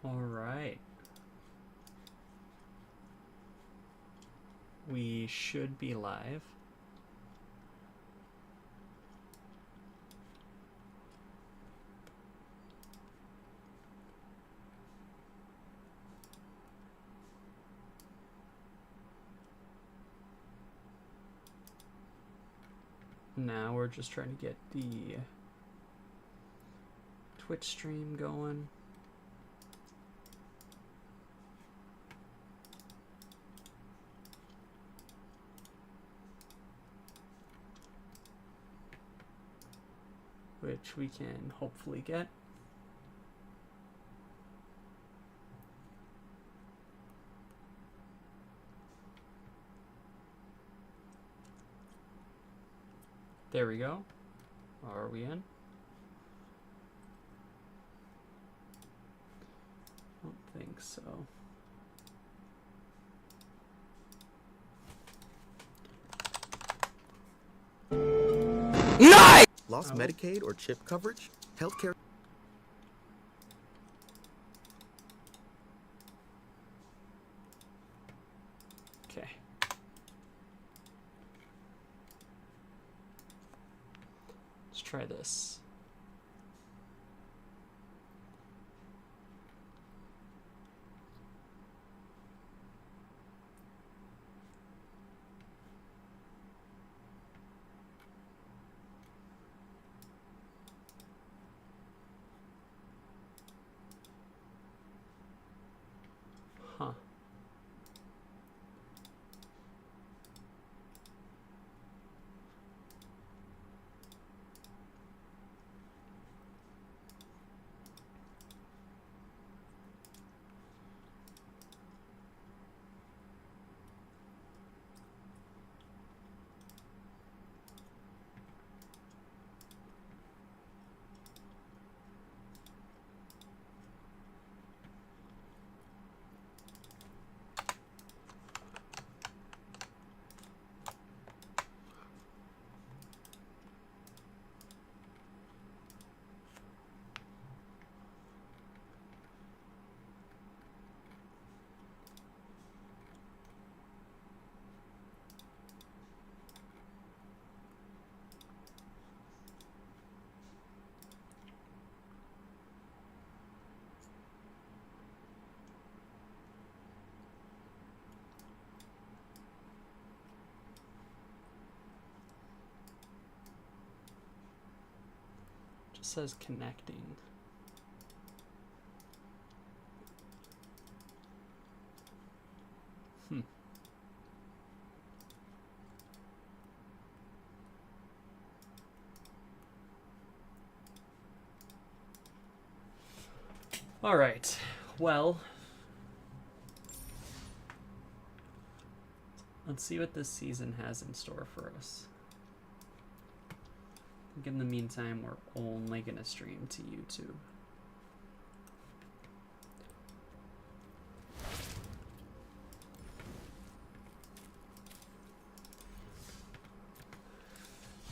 All right. We should be live. Now we're just trying to get the Twitch stream going. Which we can hopefully get. There we go. Are we in? I don't think so. Nice! Lost Medicaid or CHIP coverage? Healthcare. Okay. Let's try this. Huh. Just says connecting. All right. Well, let's see what this season has in store for us. I think in the meantime, we're only going to stream to YouTube.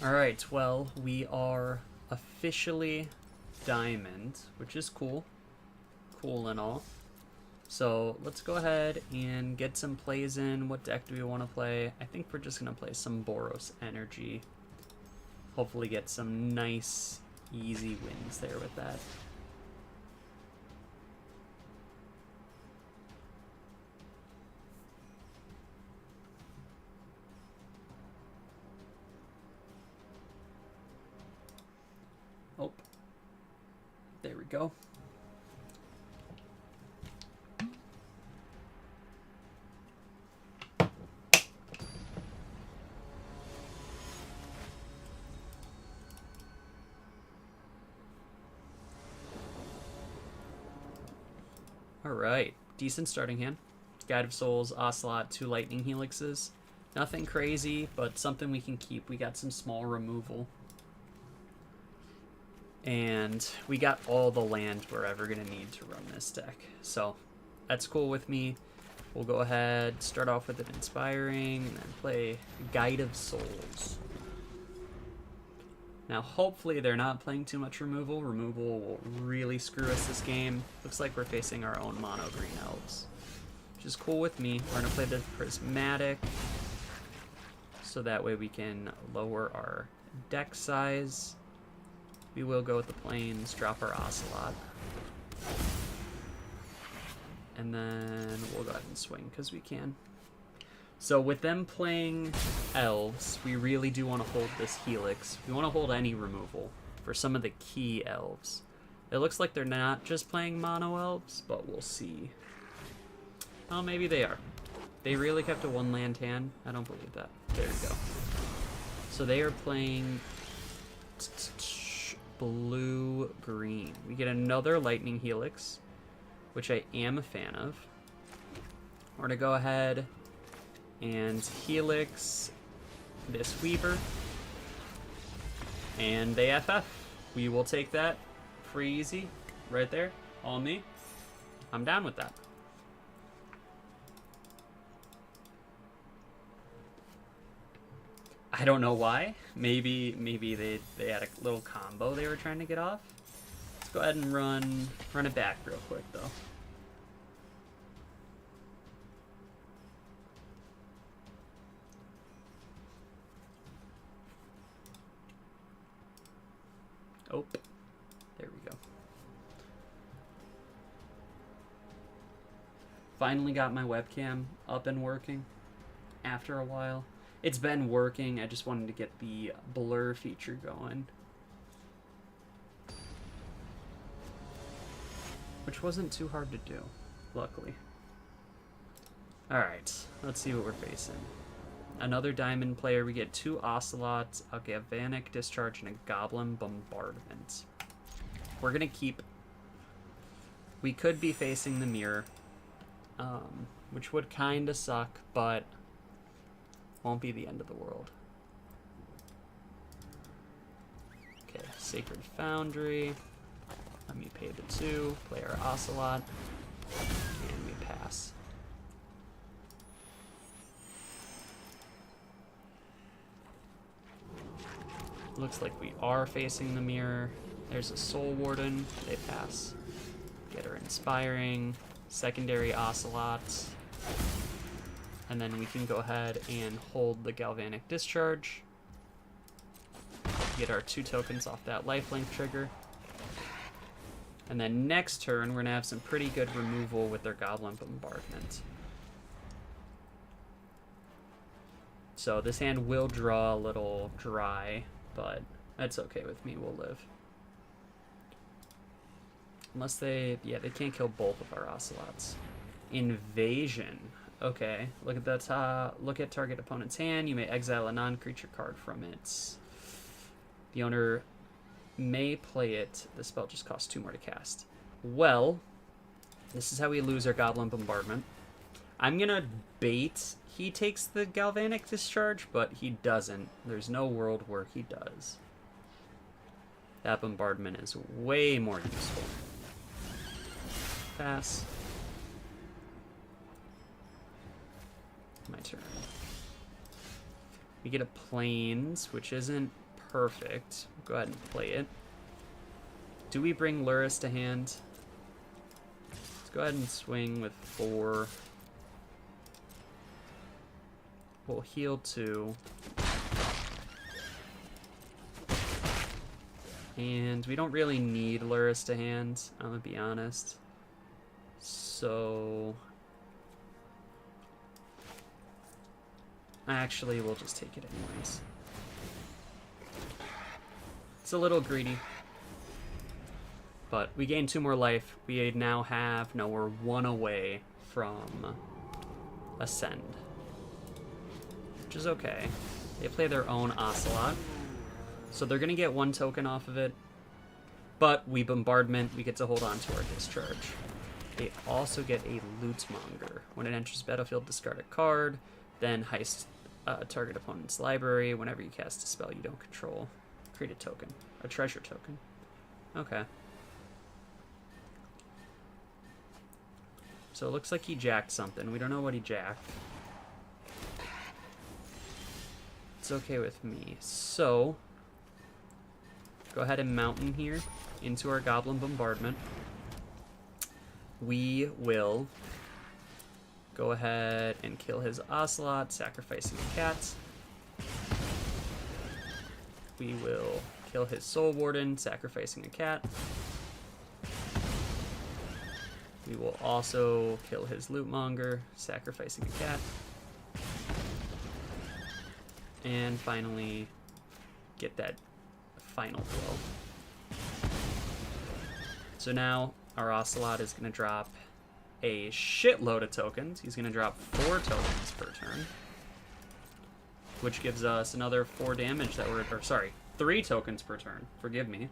All right, well, we are officially diamond, which is cool. Cool and all. So let's go ahead and get some plays in. What deck do we want to play? I think we're just going to play some Boros Energy. Hopefully get some nice, easy wins there with that. Oh, there we go. Alright, decent starting hand. Guide of Souls, Ocelot, 2 Lightning Helixes. Nothing crazy, but something we can keep. We got some small removal. And we got all the land we're ever going to need to run this deck. So, that's cool with me. We'll go ahead, start off with an Inspiring, and then play Guide of Souls. Now, hopefully they're not playing too much removal. Removal will really screw us this game. Looks like we're facing our own mono green elves, which is cool with me. We're going to play the Prismatic, so that way we can lower our deck size. We will go with the Plains, drop our Ocelot. And then we'll go ahead and swing, because we can. So with them playing elves, we really do want to hold this Helix. We want to hold any removal for some of the key elves. It looks like they're not just playing mono elves, but we'll see. Oh, maybe they are. They really kept a one land hand. I don't believe that. There we go. So they are playing blue-green. We get another Lightning Helix, which I am a fan of. We're going to go ahead and Helix this Weaver. And they FF. We will take that free easy right there. All me. I'm down with that. I don't know why. Maybe they had a little combo they were trying to get off. Let's go ahead and run it back real quick though. Oh, there we go. Finally got my webcam up and working after a while. It's been working, I just wanted to get the blur feature going. Which wasn't too hard to do, luckily. Alright, let's see what we're facing. Another diamond player, we get 2 Ocelots, a Galvanic Discharge, and a Goblin Bombardment. We're gonna keep... We could be facing the mirror, which would kinda suck, but won't be the end of the world. Okay, Sacred Foundry. Let me pay the 2, play our Ocelot, and we pass. Looks like we are facing the mirror. There's a Soul Warden. They pass. Get our Inspiring. Secondary Ocelots. And then we can go ahead and hold the Galvanic Discharge. Get our 2 tokens off that lifelink trigger. And then next turn, we're going to have some pretty good removal with their Goblin Bombardment. So this hand will draw a little dry, but that's okay with me. We'll live. Unless they can't kill both of our Ocelots. Invasion. Okay, look at that. Look at target opponent's hand. You may exile a non-creature card from it. The owner may play it. The spell just costs 2 more to cast. Well, this is how we lose our Goblin Bombardment. I'm gonna bait. He takes the Galvanic Discharge, but he doesn't. There's no world where he does. That bombardment is way more useful. Pass. My turn. We get a Plains, which isn't perfect. Go ahead and play it. Do we bring Lurrus to hand? Let's go ahead and swing with 4. We'll heal 2. And we don't really need Lurrus to hand, I'm gonna be honest. So actually, we'll just take it anyways. It's a little greedy. But we gain 2 more life. We now have... No, we're 1 away from Ascend. Which is okay. They play their own Ocelot. So they're going to get 1 token off of it. But we bombardment. We get to hold on to our discharge. They also get a Lootmonger. When it enters battlefield, discard a card. Then heist target opponent's library. Whenever you cast a spell you don't control, create a token. A treasure token. Okay. So it looks like he jacked something. We don't know what he jacked. It's okay with me. So go ahead and mountain here into our Goblin Bombardment. We will go ahead and kill his Ocelot, sacrificing a cat. We will kill his Soul Warden, sacrificing a cat. We will also kill his Lootmonger, sacrificing a cat. And finally, get that final blow. So now our Ocelot is going to drop a shitload of tokens. He's going to drop 4 tokens per turn, which gives us another 4 damage that we're, or sorry, 3 tokens per turn. Forgive me.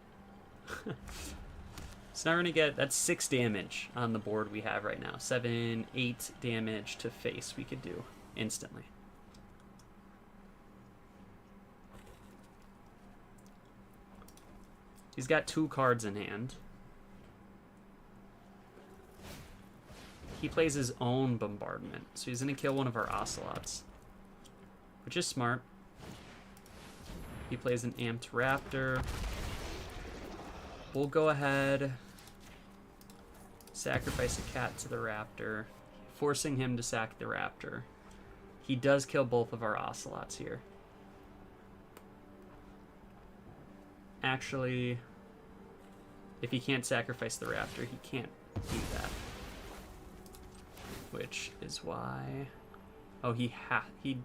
So now we're going to get, that's 6 damage on the board we have right now. 7, 8 damage to face we could do instantly. He's got 2 cards in hand. He plays his own bombardment, so he's going to kill one of our Ocelots, which is smart. He plays an Amped Raptor. We'll go ahead, sacrifice a cat to the Raptor, forcing him to sack the Raptor. He does kill both of our Ocelots here. Actually, if he can't sacrifice the Raptor, he can't do that. Which is why... Oh, he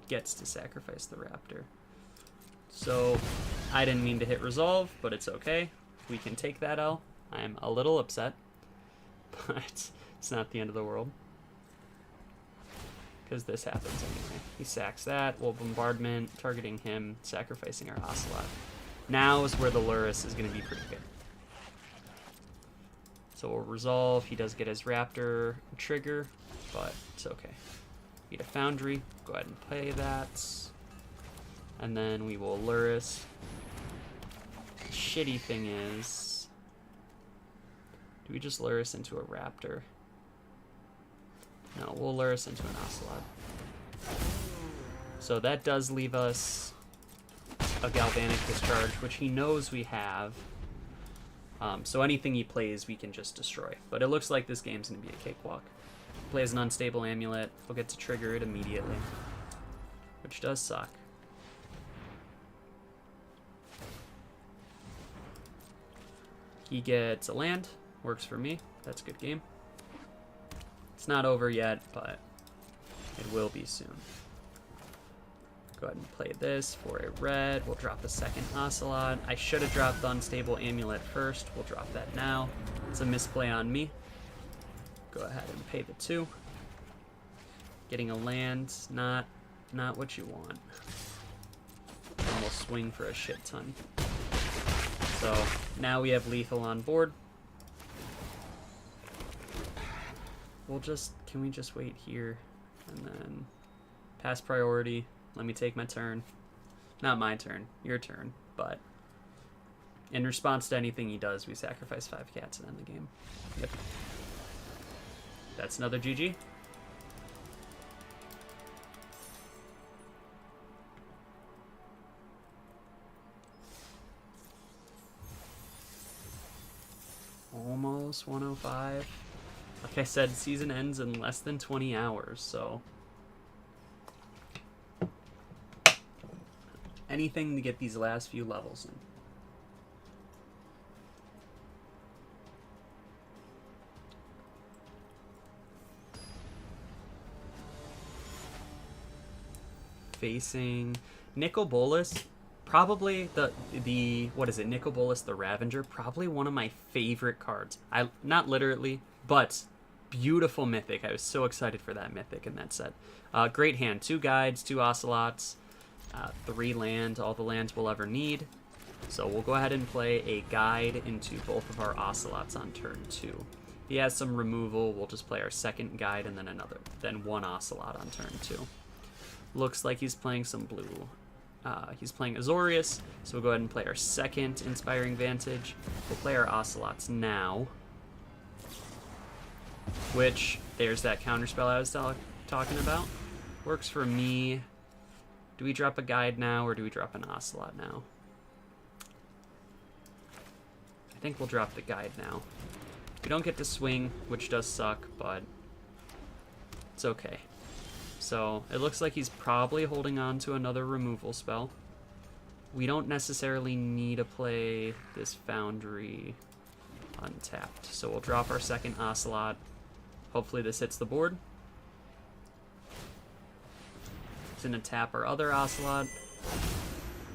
gets to sacrifice the Raptor. So, I didn't mean to hit resolve, but it's okay. We can take that L. I'm a little upset, but it's not the end of the world. Because this happens anyway. He sacks that, we'll bombardment, targeting him, sacrificing our Ocelot. Now is where the Lurrus is going to be pretty good. So we'll resolve. He does get his Raptor trigger, but it's okay. Need a Foundry. Go ahead and play that. And then we will Lurrus. The shitty thing is, do we just Lurrus into a Raptor? No, we'll Lurrus into an Ocelot. So that does leave us a Galvanic Discharge, which he knows we have. So anything he plays, we can just destroy. But it looks like this game's going to be a cakewalk. Plays an Unstable Amulet. We'll get to trigger it immediately, which does suck. He gets a land. Works for me. That's a good game. It's not over yet, but it will be soon. Go ahead and play this for a red. We'll drop a second Ocelot. I should have dropped the Unstable Amulet first. We'll drop that now. It's a misplay on me. Go ahead and pay the 2. Getting a land, not what you want. And we'll swing for a shit ton. So now we have lethal on board. Can we just wait here and then pass priority? Let me take my turn. Not my turn, your turn, but in response to anything he does, we sacrifice 5 cats and end the game. Yep. That's another GG. Almost 105. Like I said, season ends in less than 20 hours, so anything to get these last few levels in. Facing Nicol Bolas, probably the what is it? Nicol Bolas the Ravager, probably one of my favorite cards. Not literally, but beautiful mythic. I was so excited for that mythic in that set. Great hand. 2 guides, 2 Ocelots, 3 land, all the lands we'll ever need. So we'll go ahead and play a guide into both of our Ocelots on turn 2. He has some removal. We'll just play our second guide and then 1 Ocelot on turn 2. Looks like he's playing some blue. He's playing Azorius, so we'll go ahead and play our second Inspiring Vantage. We'll play our Ocelots now, which, there's that counterspell I was talking about. Works for me. Do we drop a guide now, or do we drop an Ocelot now? think we'll drop the guide now. We don't get to swing, which does suck, but it's okay. So it looks like he's probably holding on to another removal spell. We don't necessarily need to play this Foundry untapped. So we'll drop our second Ocelot. Hopefully this hits the board. It's gonna tap our other Ocelot.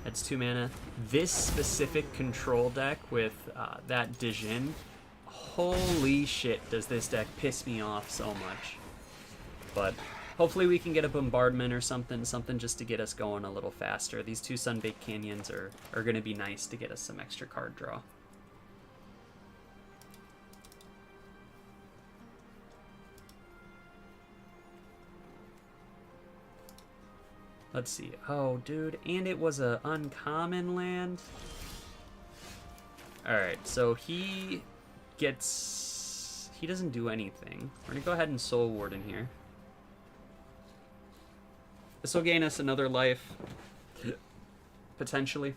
That's 2 mana. This specific control deck with that Dijin, holy shit, does this deck piss me off so much. But hopefully we can get a bombardment or something just to get us going a little faster. These 2 Sunbaked Canyons are going to be nice to get us some extra card draw. Let's see. Oh, dude. And it was a uncommon land. Alright, so he gets... He doesn't do anything. We're going to go ahead and Soul Warden here. This will gain us another life. Potentially.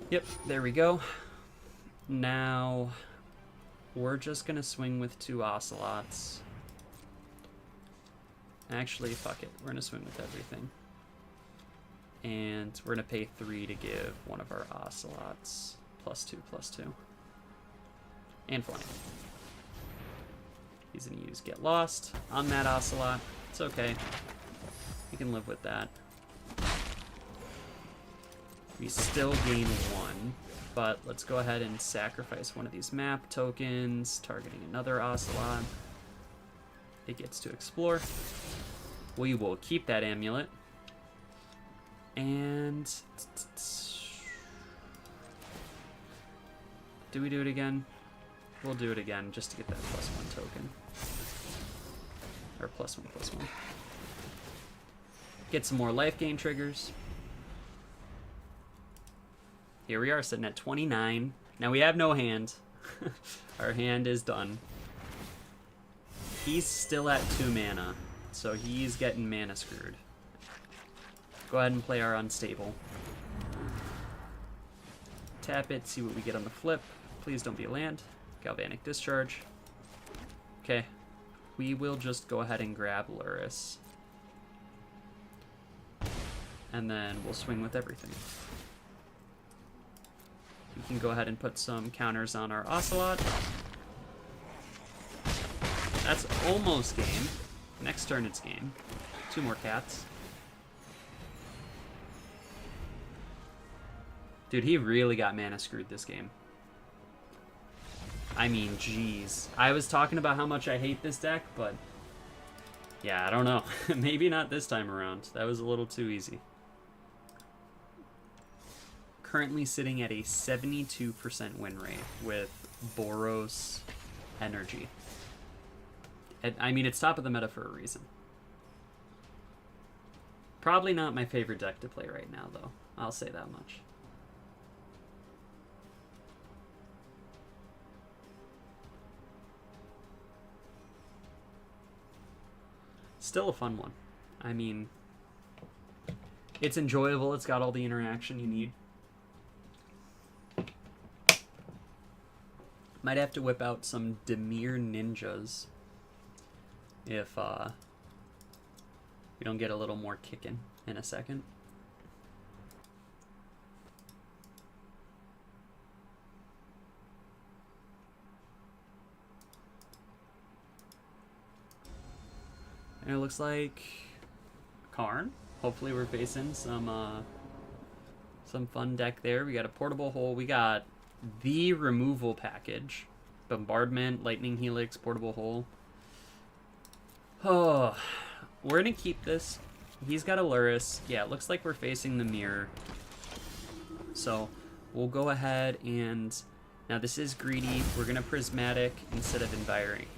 Yep, there we go. Now, we're just going to swing with 2 Ocelots. Actually, fuck it. We're going to swing with everything. And we're going to pay 3 to give one of our Ocelots +2/+2. And flying. He's going to use Get Lost on that Ocelot. It's okay. We can live with that. We still gain 1, but let's go ahead and sacrifice one of these map tokens, targeting another Ocelot. It gets to explore. We will keep that amulet. And... do we do it again? We'll do it again just to get that +1 token. Or +1/+1. Get some more life gain triggers. Here we are sitting at 29. Now we have no hand. Our hand is done. He's still at 2 mana, so he's getting mana screwed. Go ahead and play our Unstable. Tap it, see what we get on the flip. Please don't be a land. Galvanic Discharge. Okay. We will just go ahead and grab Luris. And then we'll swing with everything. We can go ahead and put some counters on our Ocelot. That's almost game. Next turn it's game. 2 more cats. Dude, he really got mana screwed this game. I mean, jeez. I was talking about how much I hate this deck, but... yeah, I don't know. Maybe not this time around. That was a little too easy. Currently sitting at a 72% win rate with Boros Energy. I mean, it's top of the meta for a reason. Probably not my favorite deck to play right now, though. I'll say that much. Still a fun one. I mean, it's enjoyable. It's got all the interaction you need. Might have to whip out some Dimir Ninjas if we don't get a little more kicking in a second. And it looks like Karn. Hopefully we're facing some fun deck there. We got a Portable Hole. We got the removal package. Bombardment, Lightning Helix, Portable Hole. Oh, we're going to keep this. He's got a Luris. Yeah, it looks like we're facing the mirror. So we'll go ahead and... now this is greedy. We're going to Prismatic instead of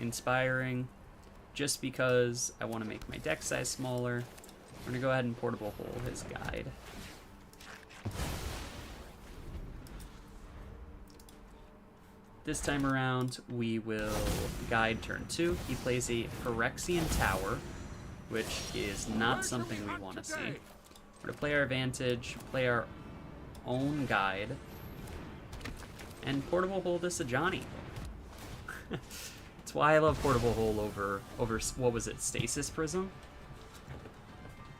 Inspiring. Just because I want to make my deck size smaller. We're going to go ahead and Portable Hole his guide. This time around, we will guide turn 2. He plays a Phyrexian Tower, which is not something we want to see. We're going to play our Advantage, play our own guide and portable hold this Ajani. That's why I love portable hold over what was it, Stasis Prism?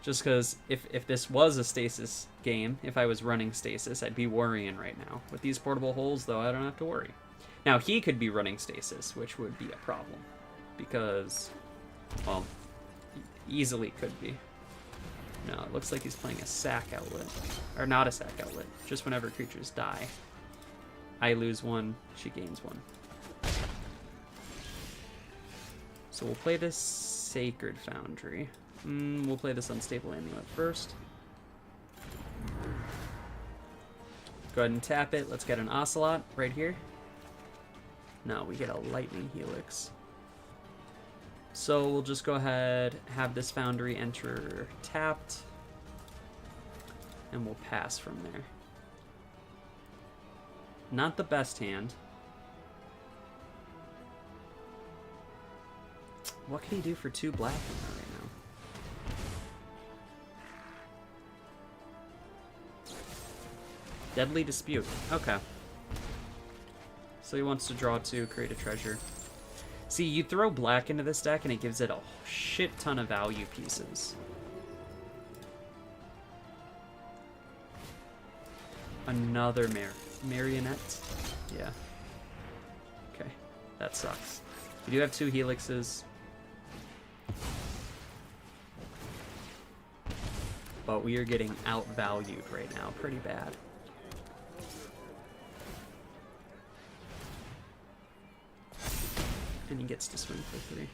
Just because if this was a Stasis game, if I was running Stasis, I'd be worrying right now. With these portable holes, though, I don't have to worry. Now, he could be running Stasis, which would be a problem. Because, well, easily could be. No, it looks like he's playing a sack outlet. Or not a sack outlet. Just whenever creatures die. I lose one, she gains one. So we'll play this Sacred Foundry. We'll play this Unstable Amulet first. Go ahead and tap it. Let's get an Ocelot right here. No, we get a Lightning Helix. So we'll just go ahead, have this Foundry enter tapped, and we'll pass from there. Not the best hand. What can he do for 2 black in there right now? Deadly Dispute. Okay. So he wants to draw 2, create a treasure. See, you throw black into this deck and it gives it a shit ton of value pieces. Another marionette. Yeah. Okay. That sucks. You do have 2 helixes. But we are getting outvalued right now pretty bad. And he gets to swing for 3.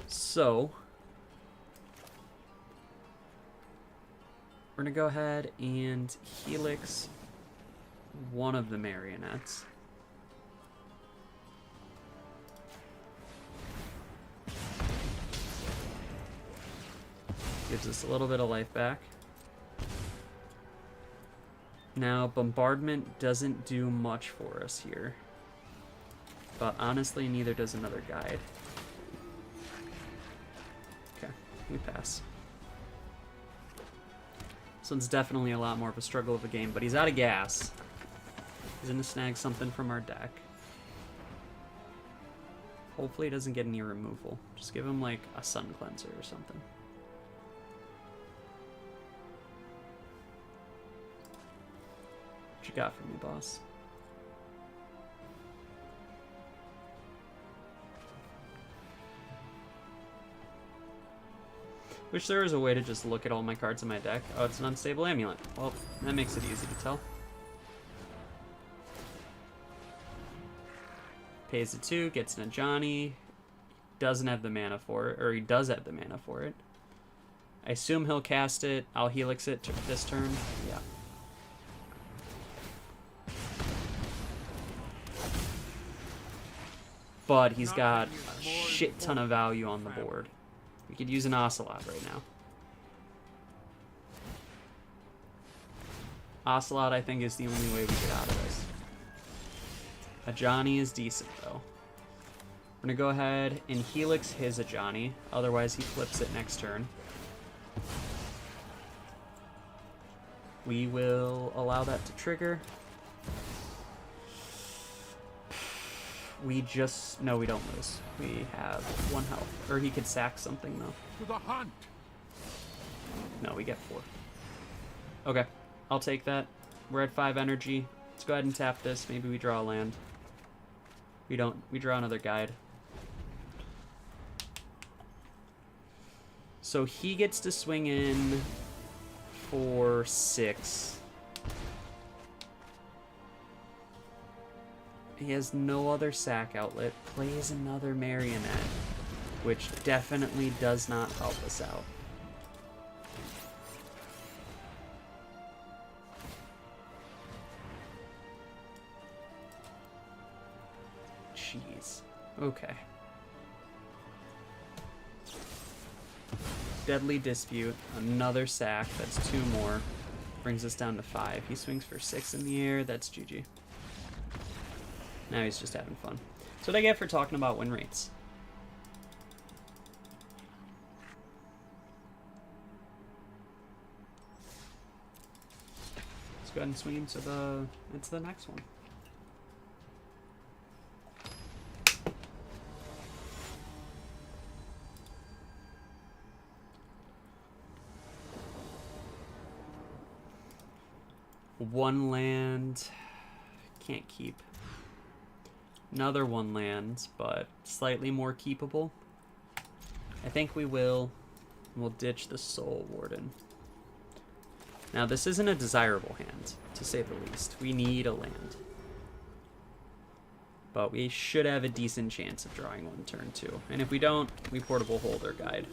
So we're gonna go ahead and helix one of the marionettes. Gives us a little bit of life back. Now, Bombardment doesn't do much for us here. But honestly, neither does another guide. Okay, we pass. This one's definitely a lot more of a struggle of a game, but he's out of gas. He's gonna snag something from our deck. Hopefully he doesn't get any removal. Just give him like a Sun Cleanser or something. What you got for me, boss? Wish there was a way to just look at all my cards in my deck. Oh, it's an Unstable Amulet. Well, that makes it easy to tell. Pays a 2, gets an Ajani. Doesn't have the mana for it, or he does have the mana for it. I assume he'll cast it. I'll helix it this turn. Yeah. But he's got a shit ton of value on the board. We could use an Ocelot right now. Ocelot, I think, is the only way we get out of this. Ajani is decent, though. We're going to go ahead and helix his Ajani. Otherwise, he flips it next turn. We will allow that to trigger. We just... No, we don't lose. We have 1 health. Or he could sack something, though. To the hunt. No, we get 4. Okay, I'll take that. We're at 5 energy. Let's go ahead and tap this. Maybe we draw a land. We don't. We draw another guide. So he gets to swing in for 6. He has no other sack outlet. Plays another marionette, which definitely does not help us out. Jeez. Okay. Deadly Dispute. Another sack. That's 2 more. Brings us down to 5. He swings for 6 in the air. That's GG. Now he's just having fun. That's what I get for talking about win rates. go ahead and swing into the next one. One land, can't keep. Another one land, but slightly more keepable. I think we'll ditch the Soul Warden. Now this isn't a desirable hand, to say the least. We need a land. But we should have a decent chance of drawing one turn 2. And if we don't, we portable hold our guide.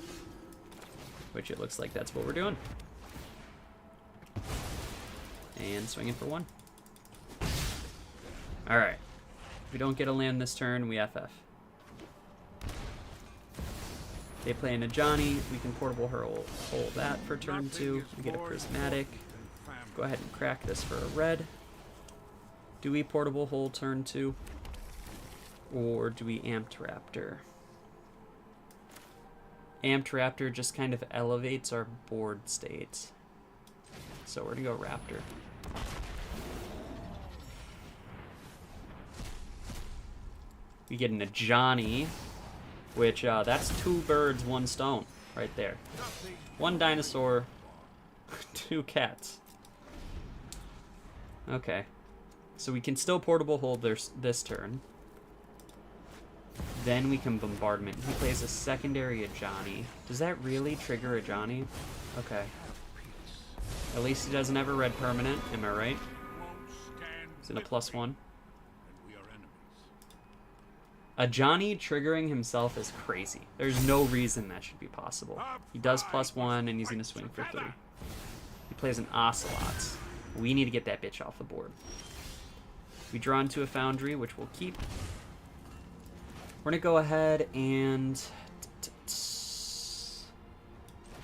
Which it looks like that's what we're doing. And swinging for 1. Alright. If we don't get a land this turn, we FF. They play an Ajani. We can portable hold that for turn 2. We get a Prismatic. Go ahead and crack this for a red. Do we portable hold turn 2? Or do we Amped Raptor? Amped Raptor just kind of elevates our board state. So we're going to go Raptor. We get an Ajani, which that's 2 birds, 1 stone right there. 1 dinosaur, 2 cats. Okay. So we can still portable hold this turn. Then we can Bombardment. He plays a secondary Ajani. Does that really trigger Ajani? Okay. At least he doesn't have a red permanent, am I right? He's in a +1. Ajani triggering himself is crazy. There's no reason that should be possible. He does +1 and he's gonna swing for 3. He plays an Ocelot. We need to get that bitch off the board. We draw into a Foundry, which we'll keep. We're gonna go ahead and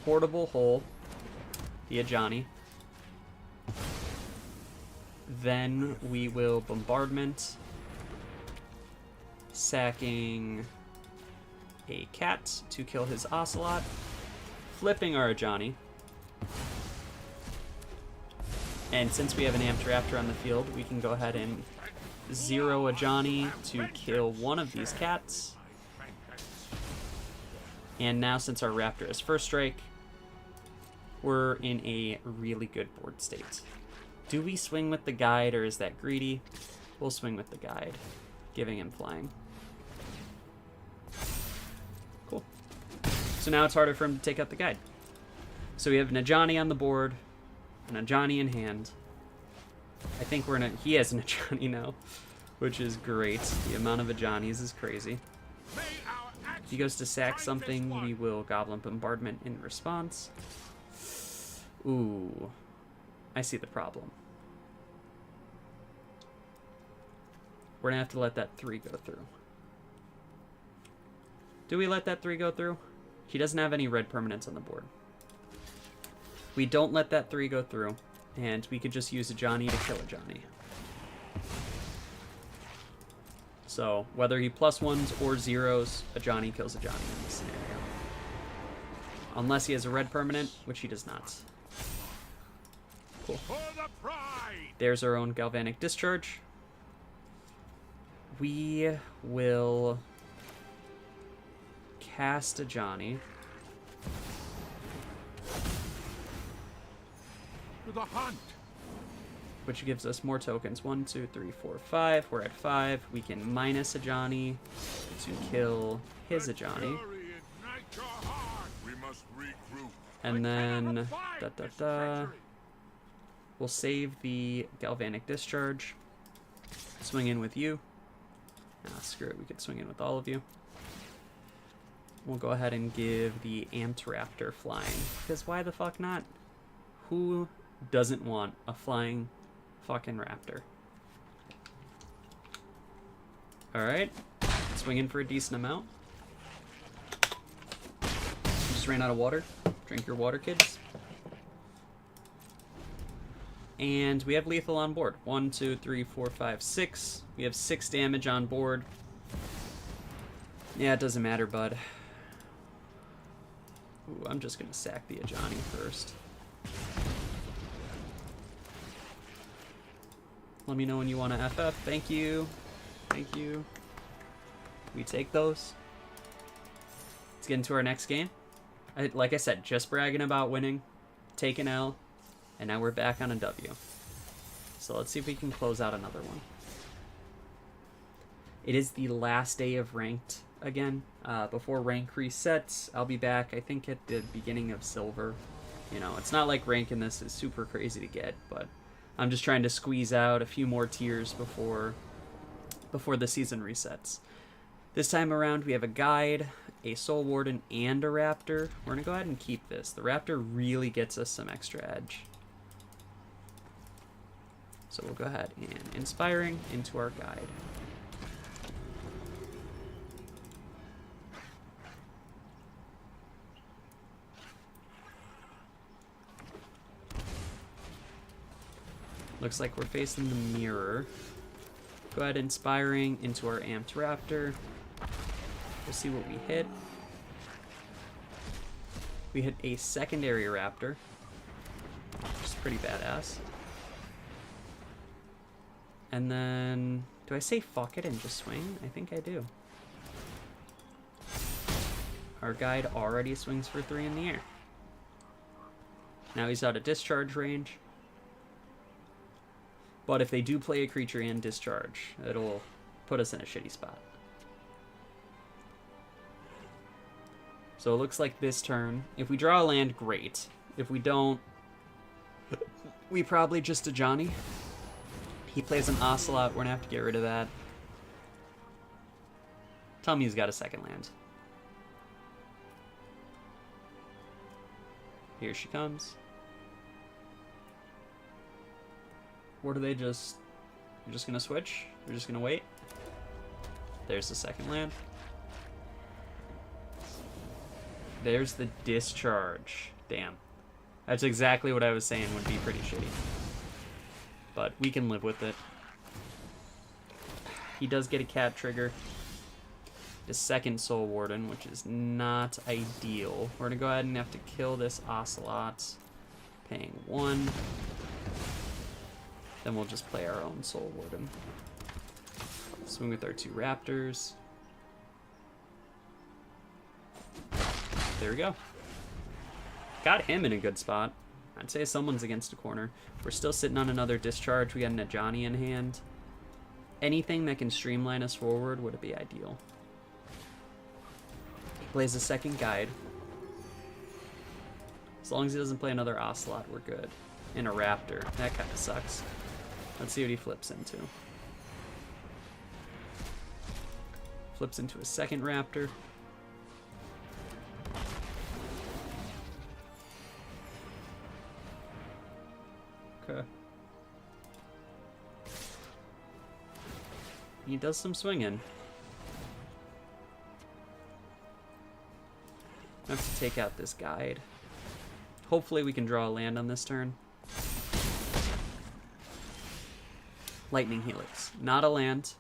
portable hole the Ajani. Then we will Bombardment, sacking a cat to kill his Ocelot, flipping our Ajani. And since we have an Amped Raptor on the field, we can go ahead and 0 Ajani to kill one of these cats. And now since our Raptor is first strike, we're in a really good board state. Do we swing with the guide or is that greedy? We'll swing with the guide, giving him flying. Cool. So now it's harder for him to take out the guide. So we have an Ajani on the board, an Ajani in hand. I think he has an Ajani now, which is great. The amount of Ajanis is crazy. If he goes to sack something, we will Goblin Bombardment in response. Ooh, I see the problem. We're gonna have to let that 3 go through. Do we let that 3 go through? He doesn't have any red permanents on the board. We don't let that 3 go through, and we could just use Ajani to kill Ajani. So whether he +1s or 0s, Ajani kills Ajani in this scenario. Unless he has a red permanent, which he does not. Cool. There's our own Galvanic Discharge. We will cast Ajani. To the hunt. Which gives us more tokens. 1, 2, 3, 4, 5. We're at 5. We can minus Ajani to kill his Ajani. And then we'll save the Galvanic Discharge. Swing in with you. Ah, screw it. We could swing in with all of you. We'll go ahead and give the Amped Raptor flying. Because why the fuck not? Who doesn't want a flying fucking raptor? Alright. Swing in for a decent amount. Just ran out of water. Drink your water, kids. And we have lethal on board. 1, 2, 3, 4, 5, 6. We have 6 damage on board. Yeah, it doesn't matter, bud. Ooh, I'm just gonna sack the Ajani first. Let me know when you want to FF. Thank you. Thank you. We take those. Let's get into our next game. Like I said, just bragging about winning, take an L, and now we're back on a W. So let's see if we can close out another one. It is the last day of ranked again. Before rank resets, I'll be back, I think, at the beginning of silver. You know, it's not like rank in this is super crazy to get, but I'm just trying to squeeze out a few more tiers before the season resets. This time around, we have a guide, a Soul Warden, and a Raptor. We're going to go ahead and keep this. The Raptor really gets us some extra edge. So we'll go ahead and Inspiring into our guide. Looks like we're facing the mirror. Go ahead, Inspiring into our Amped Raptor. We'll see what we hit. We hit a secondary Raptor, which is pretty badass. And then, do I say fuck it and just swing? I think I do. Our guide already swings for 3 in the air. Now he's out of discharge range. But if they do play a creature and discharge, it'll put us in a shitty spot. So it looks like this turn, if we draw a land, great. If we don't, we probably just a Johnny. He plays an Ocelot, we're gonna have to get rid of that. Tell me he's got a second land. Here she comes. Or do they just... You're just gonna switch? You're just gonna wait? There's the second land. There's the discharge. Damn. That's exactly what I was saying would be pretty shitty. But we can live with it. He does get a cat trigger. The second Soul Warden, which is not ideal. We're gonna go ahead and have to kill this Ocelot. Paying 1. Then we'll just play our own Soul Warden. Swing with our 2 Raptors. There we go. Got him in a good spot. I'd say someone's against a corner. We're still sitting on another discharge. We got an Ajani in hand. Anything that can streamline us forward would be ideal. He plays a second guide. As long as he doesn't play another Ocelot, we're good. And a Raptor. That kind of sucks. Let's see what he flips into. Flips into a second Raptor. Okay. He does some swinging. I have to take out this guide. Hopefully we can draw a land on this turn. Lightning Helix. Not a land.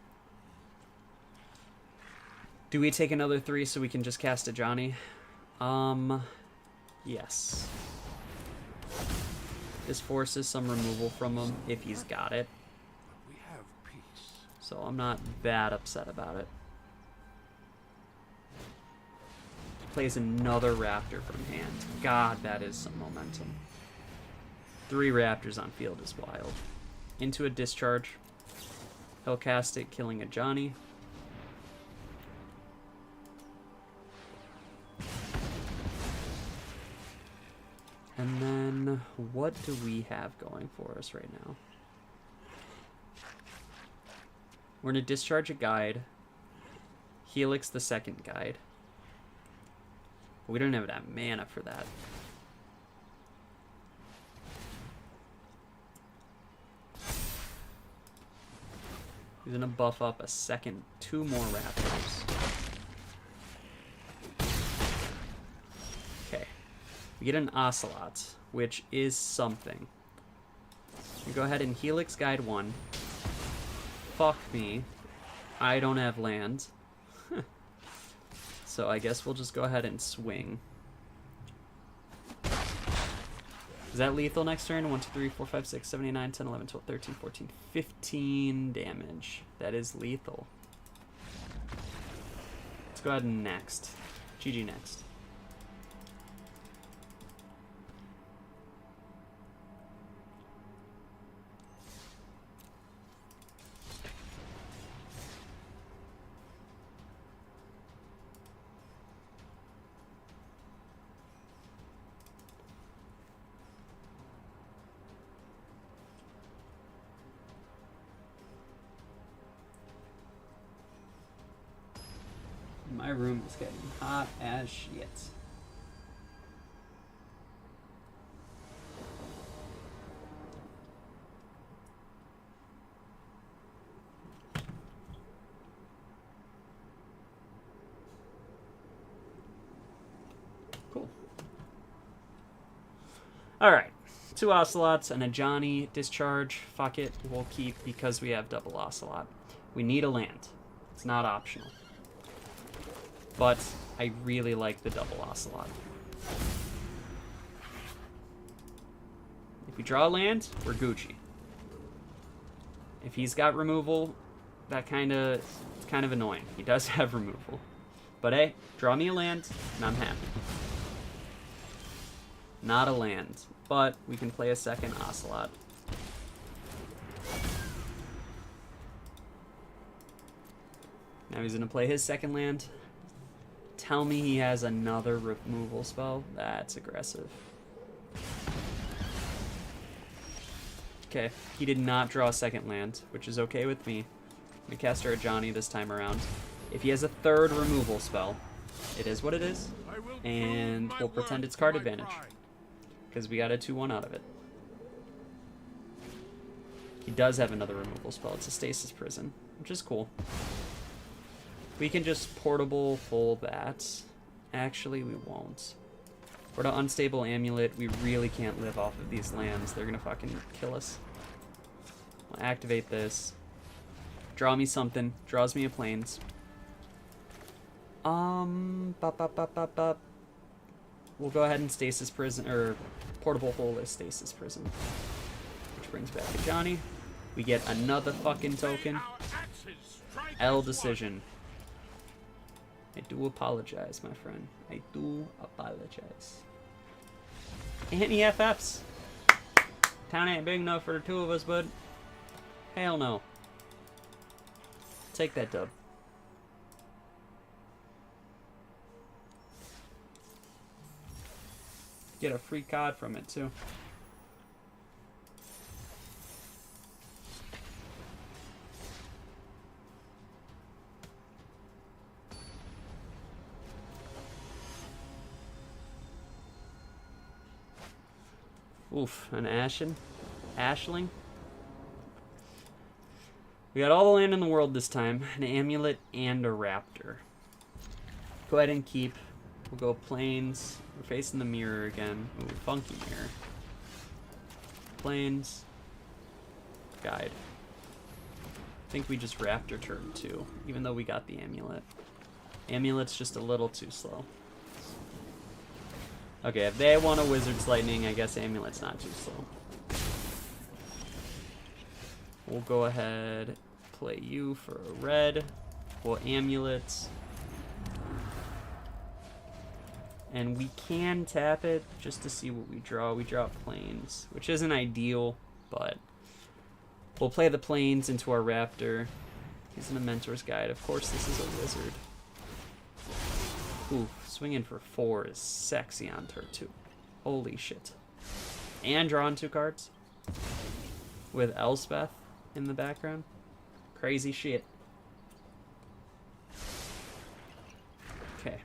Do we take another 3 so we can just cast a Johnny? Yes. This forces some removal from him if he's got it. So I'm not that upset about it. Plays another Raptor from hand. God, that is some momentum. 3 Raptors on field is wild. Into a discharge. He'll cast it, killing a Johnny. And then, what do we have going for us right now? We're going to discharge a guide. Helix the second guide. We don't have that mana for that. He's going to buff up a second, 2 more Raptors. Okay. We get an Ocelot, which is something. You go ahead and Helix Guide 1. Fuck me. I don't have land. So I guess we'll just go ahead and swing. Is that lethal next turn? 1, 2, 3, 4, 5, 6, 7, 8, 9, 10, 11, 12, 13, 14, 15 damage. That is lethal. Let's go ahead and next. GG next. My room is getting hot as shit. Cool. Alright. 2 Ocelots and a Johnny discharge. Fuck it. We'll keep because we have double Ocelot. We need a land. It's not optional. But I really like the double Ocelot. If we draw a land, we're Gucci. If he's got removal, it's kind of annoying. He does have removal. But hey, draw me a land, and I'm happy. Not a land, but we can play a second Ocelot. Now he's going to play his second land. Tell me he has another removal spell. That's aggressive. Okay, he did not draw a second land, which is okay with me. We cast our Johnny this time around. If he has a third removal spell, it is what it is. And we'll pretend it's card advantage. Because we got a 2-1 out of it. He does have another removal spell. It's a Stasis Prison, which is cool. We can just portable full that. Actually, we won't. We're to Unstable Amulet. We really can't live off of these lands. They're going to fucking kill us. We'll activate this. Draw me something. Draws me a Plains. We'll go ahead and Stasis Prison, or portable hole is Stasis Prison. Which brings back a Johnny. We get another fucking token. L decision. I do apologize, my friend. I do apologize. Any FFs? Town ain't big enough for the 2 of us, bud. Hell no. Take that dub. Get a free card from it, too. Oof, an Ashling. We got all the land in the world this time. An Amulet and a Raptor. Go ahead and keep. We'll go Plains. We're facing the mirror again. Ooh, funky mirror. Plains. Guide. I think we just Raptor turn 2, even though we got the Amulet. Amulet's just a little too slow. Okay, if they want a Wizard's Lightning, I guess Amulet's not too slow. We'll go ahead, play you for a red. We'll Amulet. And we can tap it just to see what we draw. We draw Plains, which isn't ideal, but we'll play the Plains into our Raptor. He's in a Mentor's Guide. Of course, this is a Wizard. Ooh, swinging for 4 is sexy on turn 2. Holy shit. And drawing 2 cards. With Elspeth in the background. Crazy shit. Okay.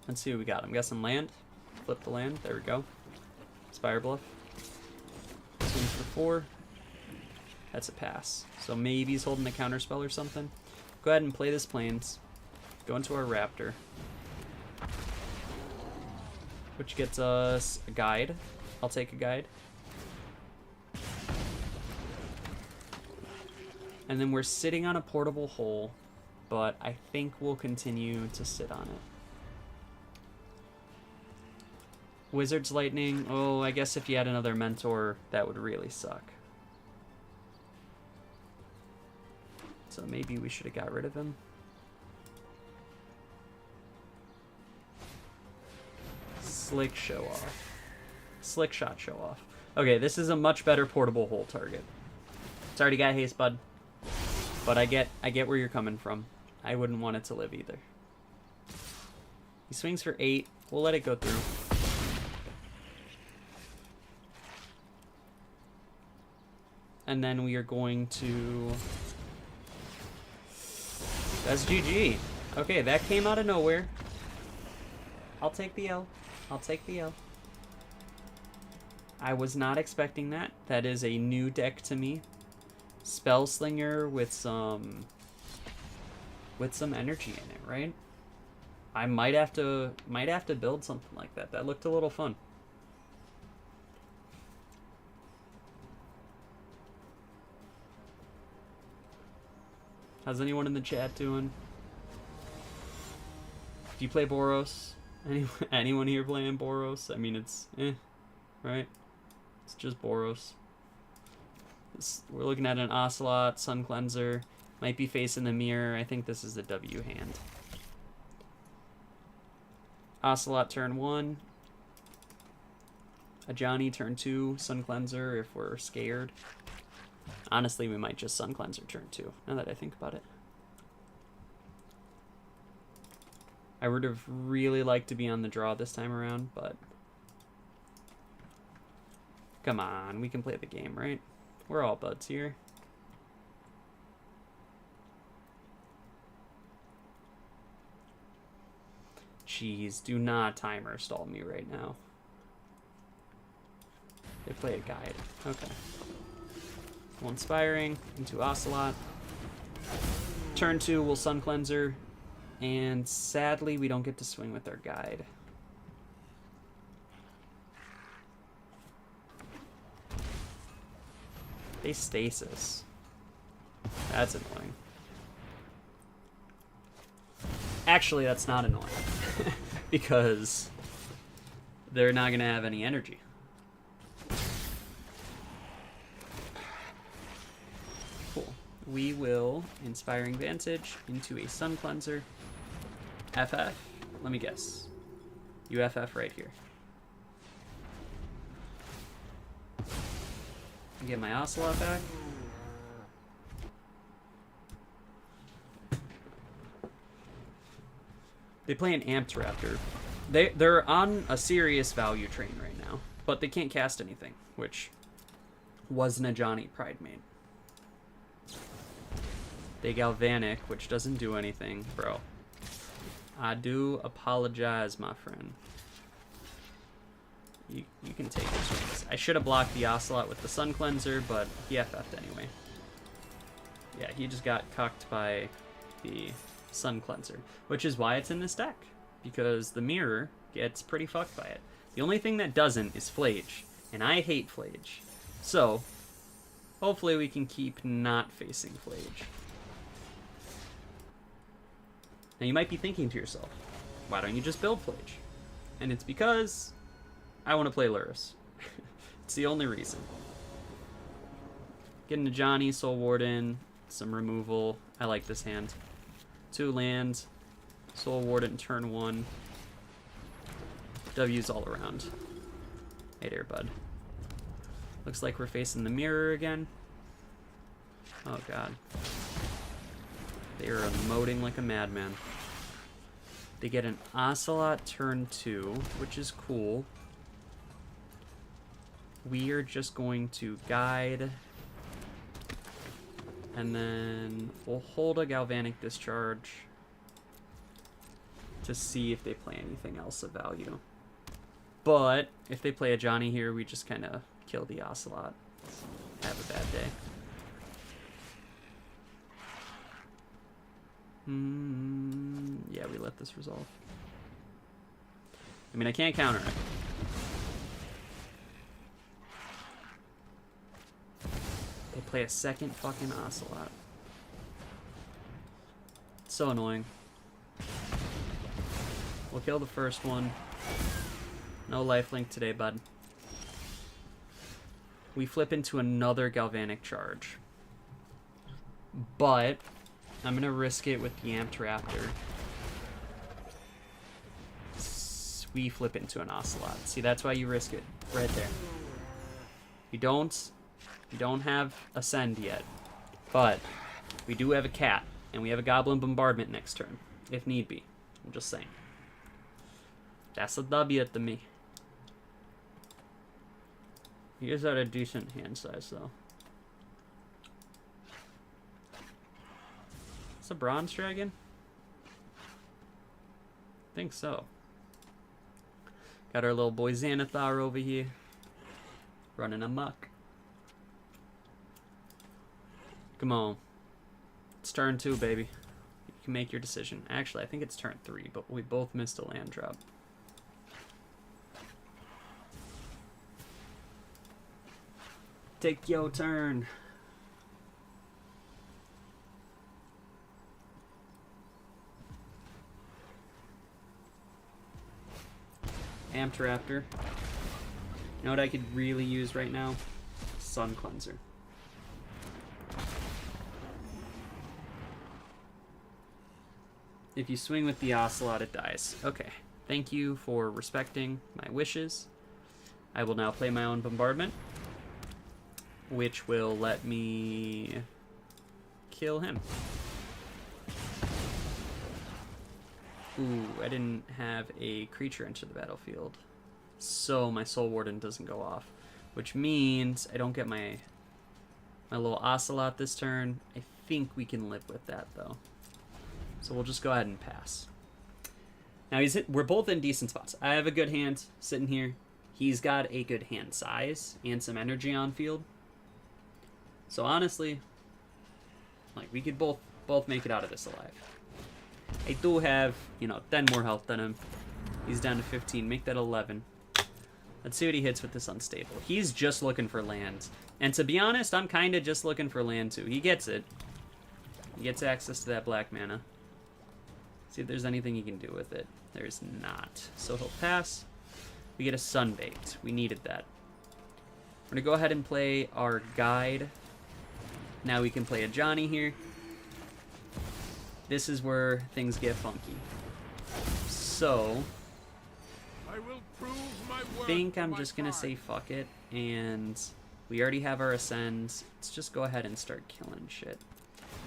Let's see what we got. I'm guessing land. Flip the land. There we go. Spire Bluff. Swing for 4. That's a pass. So maybe he's holding a counterspell or something. Go ahead and play this Plains. Go into our Raptor. Which gets us a guide. I'll take a guide. And then we're sitting on a portable hole, but I think we'll continue to sit on it. Wizard's Lightning. Oh, I guess if you had another Mentor, that would really suck. So maybe we should have got rid of him. Slick show off. Slick shot show off. Okay, this is a much better portable hole target. It's already got haste, bud. But I get where you're coming from. I wouldn't want it to live either. He swings for 8. We'll let it go through. And then we are going to... That's GG. Okay, that came out of nowhere. I'll take the L. I'll take the L. I was not expecting that. That is a new deck to me. Spellslinger with some energy in it, right? I might have to build something like that. That looked a little fun. How's anyone in the chat doing? Do you play Boros? Anyone here playing Boros? I mean, it's right? It's just Boros. We're looking at an Ocelot, Sun Cleanser. Might be facing the mirror. I think this is the W hand. Ocelot turn 1. A Johnny turn 2. Sun Cleanser if we're scared. Honestly, we might just Sun Cleanser turn 2, now that I think about it. I would have really liked to be on the draw this time around, but... Come on, we can play the game, right? We're all buds here. Jeez, do not timer stall me right now. They play a guide. Okay. One Inspiring into Ocelot. Turn 2, we'll Sun Cleanser. And sadly, we don't get to swing with our guide. They stasis. That's annoying. Actually, that's not annoying. Because they're not going to have any energy. Cool. We will Inspiring Vantage into a Sun Cleanser. FF? Let me guess. You FF right here. Get my Ocelot back. They play an Amped Raptor. They're on a serious value train right now, but they can't cast anything, which wasn't a Johnny Pride mate. They Galvanic, which doesn't do anything, bro. I do apologize, my friend. You can take your swings. I should have blocked the Ocelot with the Sun Cleanser, but he FF'd anyway. Yeah, he just got cucked by the Sun Cleanser, which is why it's in this deck, because the mirror gets pretty fucked by it. The only thing that doesn't is Flage, and I hate Flage. So, hopefully we can keep not facing Flage. Now you might be thinking to yourself, why don't you just build Flage? And it's because I want to play Lurrus. It's the only reason. Getting a Johnny, Soul Warden, some removal. I like this hand. 2 lands, Soul Warden turn 1. W's all around. Hey there, bud. Looks like we're facing the mirror again. Oh god. They are emoting like a madman. They get an Ocelot turn 2, which is cool. We are just going to guide. And then we'll hold a Galvanic Discharge to see if they play anything else of value. But if they play a Johnny here, we just kind of kill the Ocelot. Have a bad day. Yeah, we let this resolve. I mean, I can't counter it. They play a second fucking Ocelot. It's so annoying. We'll kill the first one. No lifelink today, bud. We flip into another Galvanic Charge. But I'm going to risk it with the Amped Raptor. We flip into an Ocelot. See, that's why you risk it. Right there. You don't have Ascend yet. But we do have a Cat. And we have a Goblin Bombardment next turn. If need be. I'm just saying. That's a W to me. He is at a decent hand size, though. It's a Bronze Dragon? I think so. Got our little boy Xanathar over here. Running amok. Come on. It's turn 2, baby. You can make your decision. Actually, I think it's turn 3, but we both missed a land drop. Take your turn. Amped Raptor. You know what I could really use right now? Sun Cleanser. If you swing with the Ocelot, it dies. Okay. Thank you for respecting my wishes. I will now play my own Bombardment, which will let me kill him. Ooh, I didn't have a creature enter the battlefield, so my Soul Warden doesn't go off, which means I don't get my little Ocelot this turn. I think we can live with that, though. So we'll just go ahead and pass. Now we're both in decent spots. I have a good hand sitting here. He's got a good hand size and some energy on field. So honestly, like, we could both make it out of this alive. I do have, 10 more health than him. He's down to 15. Make that 11. Let's see what he hits with this unstable. He's just looking for land. And to be honest, I'm kind of just looking for land too. He gets it. He gets access to that black mana. See if there's anything he can do with it. There's not. So he'll pass. We get a Sunbaked. We needed that. We're going to go ahead and play our Guide. Now we can play a Johnny here. This is where things get funky. So, I will prove my I worth think I'm to just my going to say kind. fuck it. And we already have our Ascends. Let's just go ahead and start killing shit.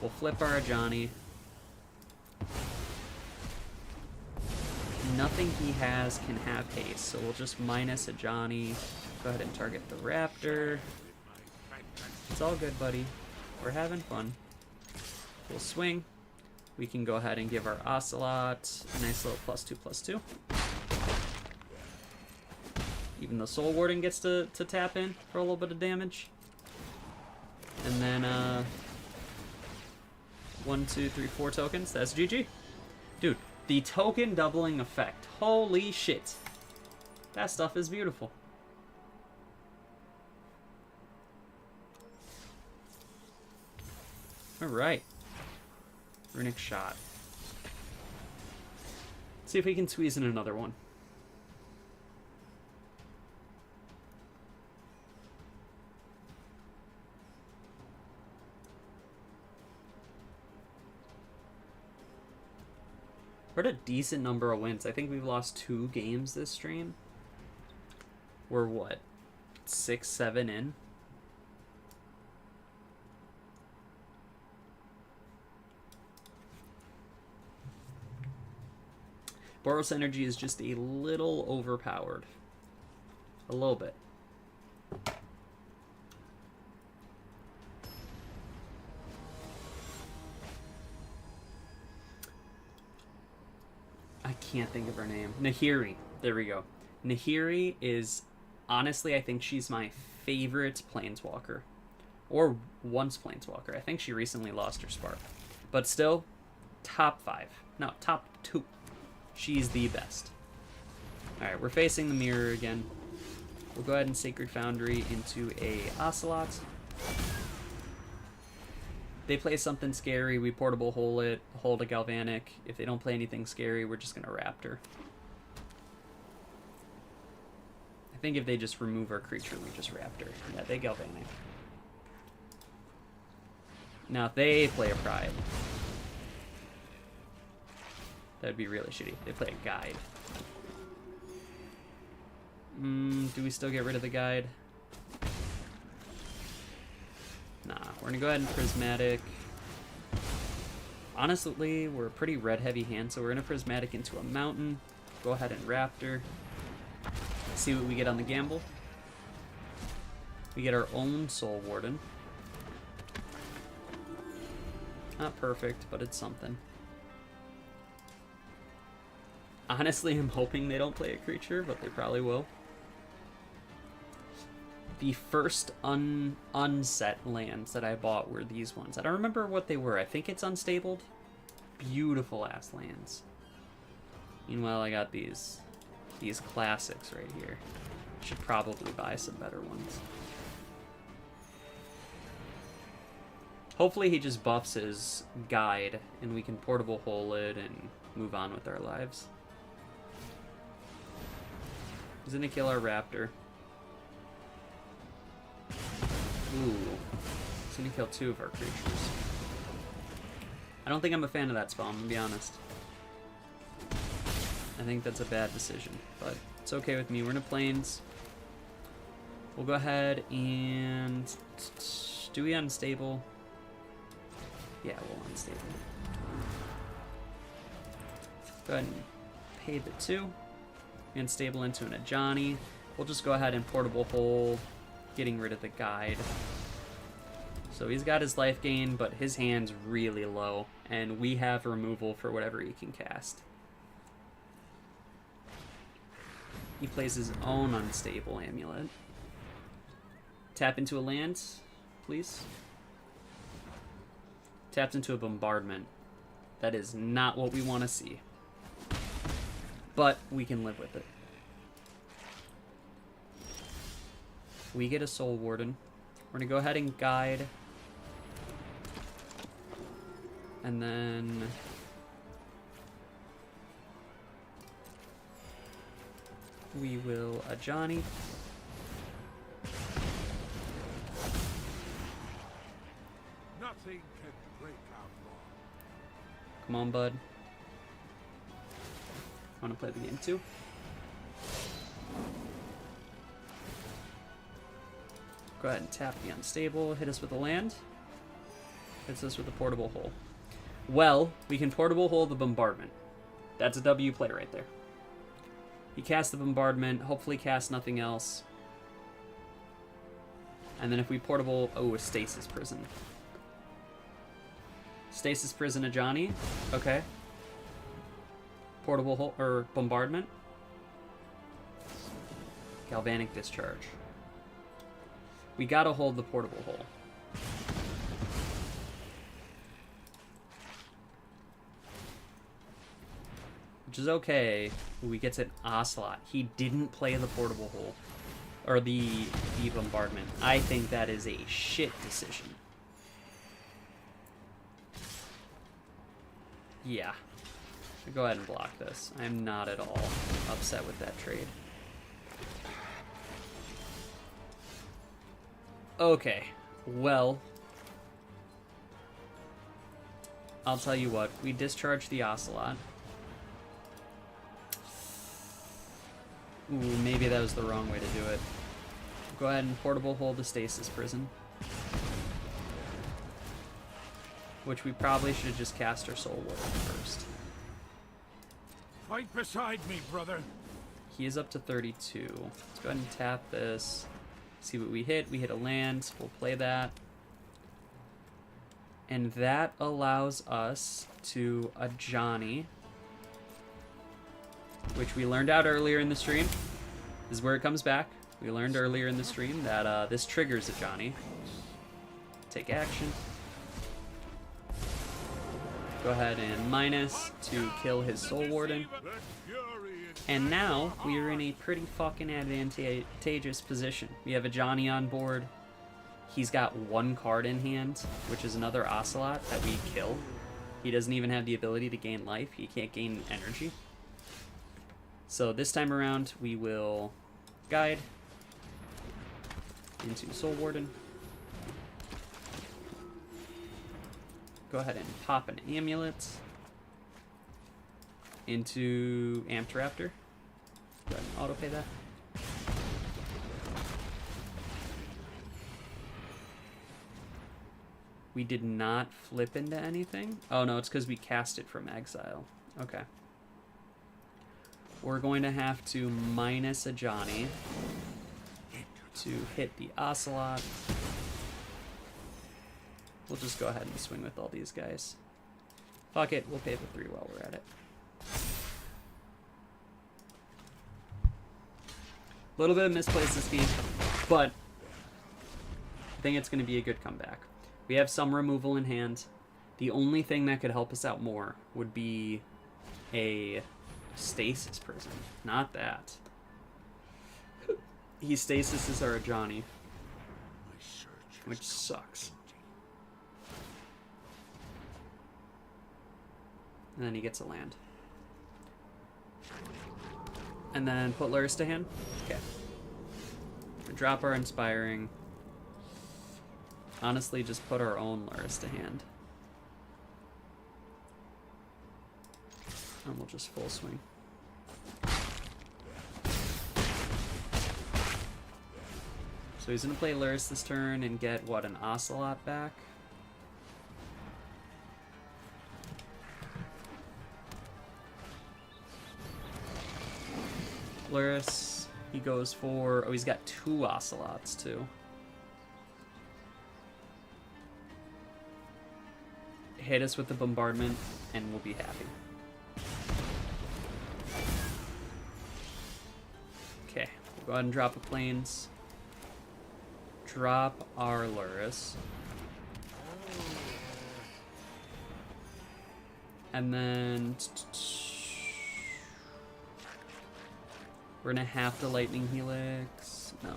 We'll flip our Johnny. Nothing he has can have haste, so we'll just minus a Johnny. Go ahead and target the Raptor. It's all good, buddy. We're having fun. We'll swing. We can go ahead and give our Ocelot a nice little +2/+2. Even the Soul Warden gets to tap in for a little bit of damage. And then, 1, 2, 3, 4 tokens. That's GG. Dude, the token doubling effect. Holy shit. That stuff is beautiful. Alright. Runic Shot. Let's see if we can squeeze in another one. We're at a decent number of wins. I think we've lost 2 games this stream. We're what? 6, 7 in? Boros Energy is just a little overpowered. A little bit. I can't think of her name. Nahiri. There we go. Nahiri is, honestly, I think she's my favorite Planeswalker. Or once Planeswalker. I think she recently lost her spark. But still, top 5. No, top 2. She's the best. Alright, we're facing the mirror again. We'll go ahead and Sacred Foundry into a Ocelot. They play something scary, we portable hole it, hold a Galvanic. If they don't play anything scary, we're just going to Raptor. think if they just remove our creature, we just Raptor. Yeah, they Galvanic. Now, if they play a Pride, that'd be really shitty. They play a Guide. Do we still get rid of the Guide? Nah, we're gonna go ahead and Prismatic. Honestly, we're a pretty red-heavy hand, so we're gonna Prismatic into a Mountain. Go ahead and Raptor. See what we get on the gamble. We get our own Soul Warden. Not perfect, but it's something. Honestly, I'm hoping they don't play a creature, but they probably will. The first unset lands that I bought were these ones. I don't remember what they were. I think it's Unstabled. Beautiful ass lands. Meanwhile, I got these classics right here. Should probably buy some better ones. Hopefully he just buffs his Guide and we can Portable Hole it and move on with our lives. He's gonna kill our Raptor. Ooh. He's gonna kill 2 of our creatures. I don't think I'm a fan of that spell, I'm gonna be honest. I think that's a bad decision, but it's okay with me. We're in a Plains. We'll go ahead and... Do we Unstable? Yeah, we'll Unstable. Go ahead and pay the 2. Unstable into an Ajani. We'll just go ahead and Portable Hole, getting rid of the Guide. So he's got his life gain, but his hand's really low, and we have removal for whatever he can cast. He plays his own Unstable Amulet. Tap into a land, please. Taps into a Bombardment. That is not what we want to see. But we can live with it. We get a Soul Warden. We're going to go ahead and Guide. And then... we will Ajani. Nothing can break our law. Come on, bud. I want to play the game too. Go ahead and tap the Unstable. Hit us with a land. Hits us with a Portable Hole. Well, we can Portable Hole the Bombardment. That's a W play right there. He casts the Bombardment, hopefully casts nothing else. And then if we Portable... oh, a Stasis Prison. Stasis Prison Ajani. Okay. Portable Hole, or Bombardment. Galvanic Discharge. We gotta hold the Portable Hole. Which is okay. We get an Ocelot. He didn't play the Portable Hole. Or the Bombardment. I think that is a shit decision. Yeah. Go ahead and block this. I'm not at all upset with that trade. Okay. Well. I'll tell you what. We discharge the Ocelot. Ooh, maybe that was the wrong way to do it. Go ahead and Portable Hold the Stasis Prison. Which we probably should have just cast our Soul Warden first. Fight beside me, brother. He is up to 32. Let's go ahead and tap this. See what we hit. We hit a land. We'll play that. And that allows us to Ajani, which we learned out earlier in the stream. This is where it comes back. We learned earlier in the stream that this triggers Ajani. Take action. Go ahead and minus to kill his Soul Warden. And now we are in a pretty fucking advantageous position. We have Ajani on board. He's got one card in hand, which is another Ocelot that we kill. He doesn't even have the ability to gain life. He can't gain energy. So this time around, we will Guide into Soul Warden. Go ahead and pop an Amulet into Amped Raptor. Go ahead and auto-pay that. We did not flip into anything. Oh no, it's because we cast it from exile. Okay. We're going to have to minus a Johnny to hit the Ocelot. We'll just go ahead and swing with all these guys. Fuck it, we'll pay the 3 while we're at it. A little bit of misplaced this game, but I think it's going to be a good comeback. We have some removal in hand. The only thing that could help us out more would be a Stasis Prison. Not that. He Stasises our Johnny, which sucks. And then he gets a land. And then put Lurrus to hand. Okay. Drop our Inspiring. Honestly, just put our own Lurrus to hand. And we'll just full swing. So he's going to play Lurrus this turn and get, what, an Ocelot back? Lurrus, he goes for... Oh, he's got 2 Ocelots, too. Hit us with the bombardment, and we'll be happy. Okay, we'll go ahead and drop a Plains. Drop our Lurrus. And then... We're gonna have to Lightning Helix. No.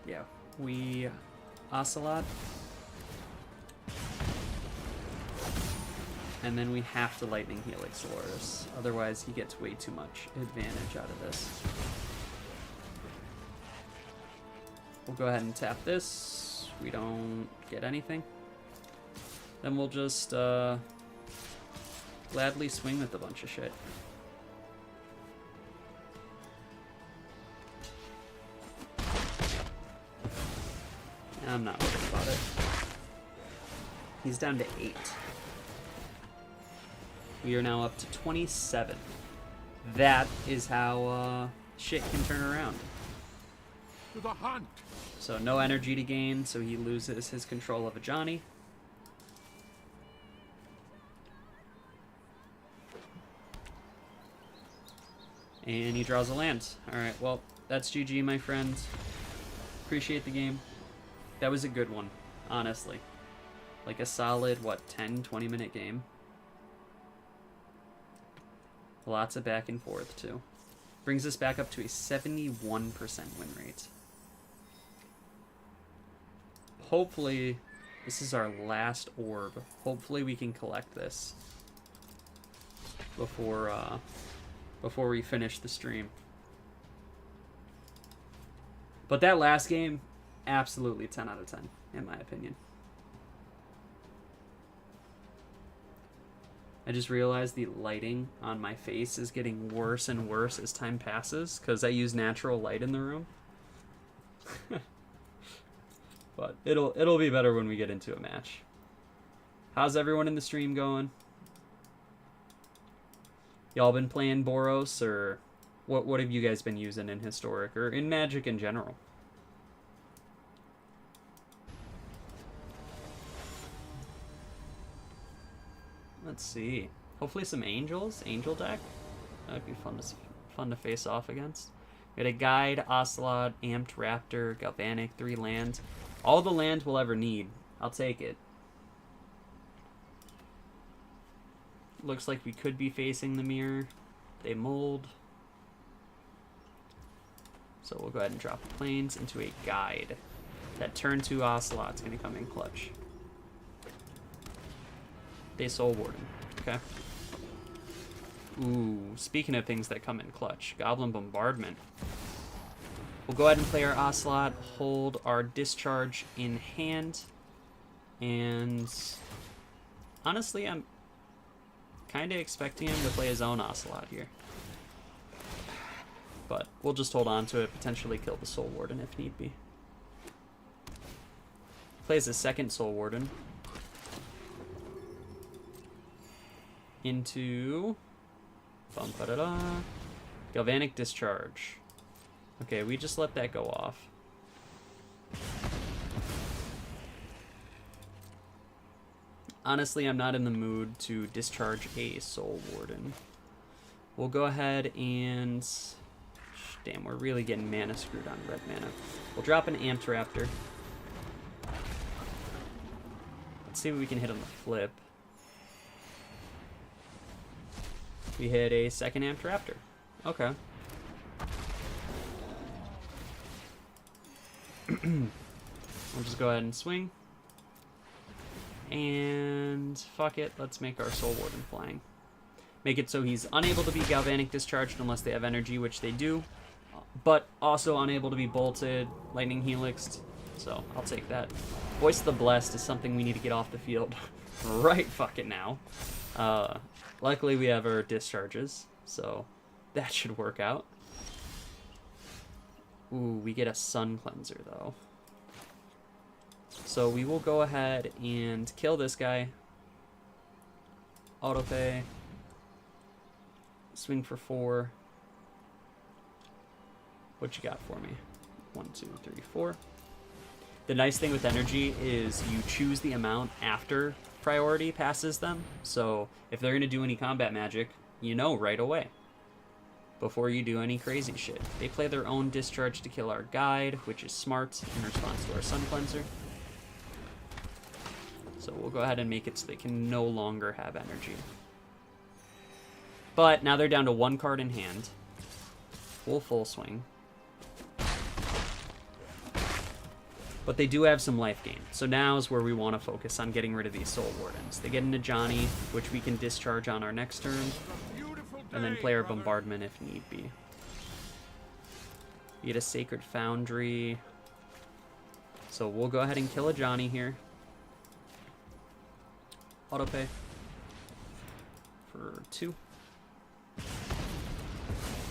Yeah, we... Ocelot. And then we have to Lightning Helix Lurrus. Otherwise, he gets way too much advantage out of this. We'll go ahead and tap this. We don't get anything. Then we'll just gladly swing with a bunch of shit. I'm not worried about it. He's down to 8. We are now up to 27. That is how shit can turn around. To the hunt. So no energy to gain, so he loses his control of a Johnny. And he draws a land. Alright, well, that's GG, my friend. Appreciate the game. That was a good one, honestly. Like a solid, what, 10, 20-minute game? Lots of back and forth, too. Brings us back up to a 71% win rate. Hopefully, this is our last orb. Hopefully we can collect this before we finish the stream. But that last game, absolutely 10 out of 10, in my opinion. I just realized the lighting on my face is getting worse and worse as time passes, because I use natural light in the room. But it'll be better when we get into a match. How's everyone in the stream going? Y'all been playing Boros, or what have you guys been using in Historic, or in Magic in general? Let's see. Hopefully some Angels. Angel deck. That'd be fun to face off against. We had a Guide, Ocelot, Amped Raptor, Galvanic, 3 lands. All the lands we'll ever need. I'll take it. Looks like we could be facing the mirror. They mold. So we'll go ahead and drop the Plains into a Guide. That turn 2 Ocelot's going to come in clutch. They Soul Warden. Okay. Ooh, speaking of things that come in clutch, Goblin Bombardment. We'll go ahead and play our Ocelot, hold our Discharge in hand, and honestly, I'm kind of expecting him to play his own Ocelot here. But we'll just hold on to it, potentially kill the Soul Warden if need be. Plays a second Soul Warden into bum-ba-da-da, Galvanic Discharge. Okay, we just let that go off. Honestly, I'm not in the mood to discharge a Soul Warden. We'll go ahead and... Damn, we're really getting mana screwed on red mana. We'll drop an Amped Raptor. Let's see what we can hit on the flip. We hit a second Amped Raptor. Okay. We'll just go ahead and swing. And fuck it, let's make our Soul Warden flying. Make it so he's unable to be Galvanic Discharged unless they have energy, which they do. But also unable to be bolted, Lightning Helixed. So I'll take that. Voice of the Blessed is something we need to get off the field right fucking now. Luckily we have our discharges, so that should work out. Ooh, we get a Sun Cleanser though. So we will go ahead and kill this guy. Autopay. Swing for 4. What you got for me? 1, 2, 3, 4. The nice thing with energy is you choose the amount after priority passes them. So if they're going to do any combat magic, you know right away. Before you do any crazy shit. They play their own discharge to kill our guide, which is smart in response to our Sun Cleanser. So we'll go ahead and make it so they can no longer have energy. But now they're down to 1 card in hand. Full swing. But they do have some life gain. So now is where we want to focus on getting rid of these Soul Wardens. They get into Johnny, which we can discharge on our next turn. And then play our Bombardment if need be. We get a Sacred Foundry. So we'll go ahead and kill a Johnny here. Autopay. For 2.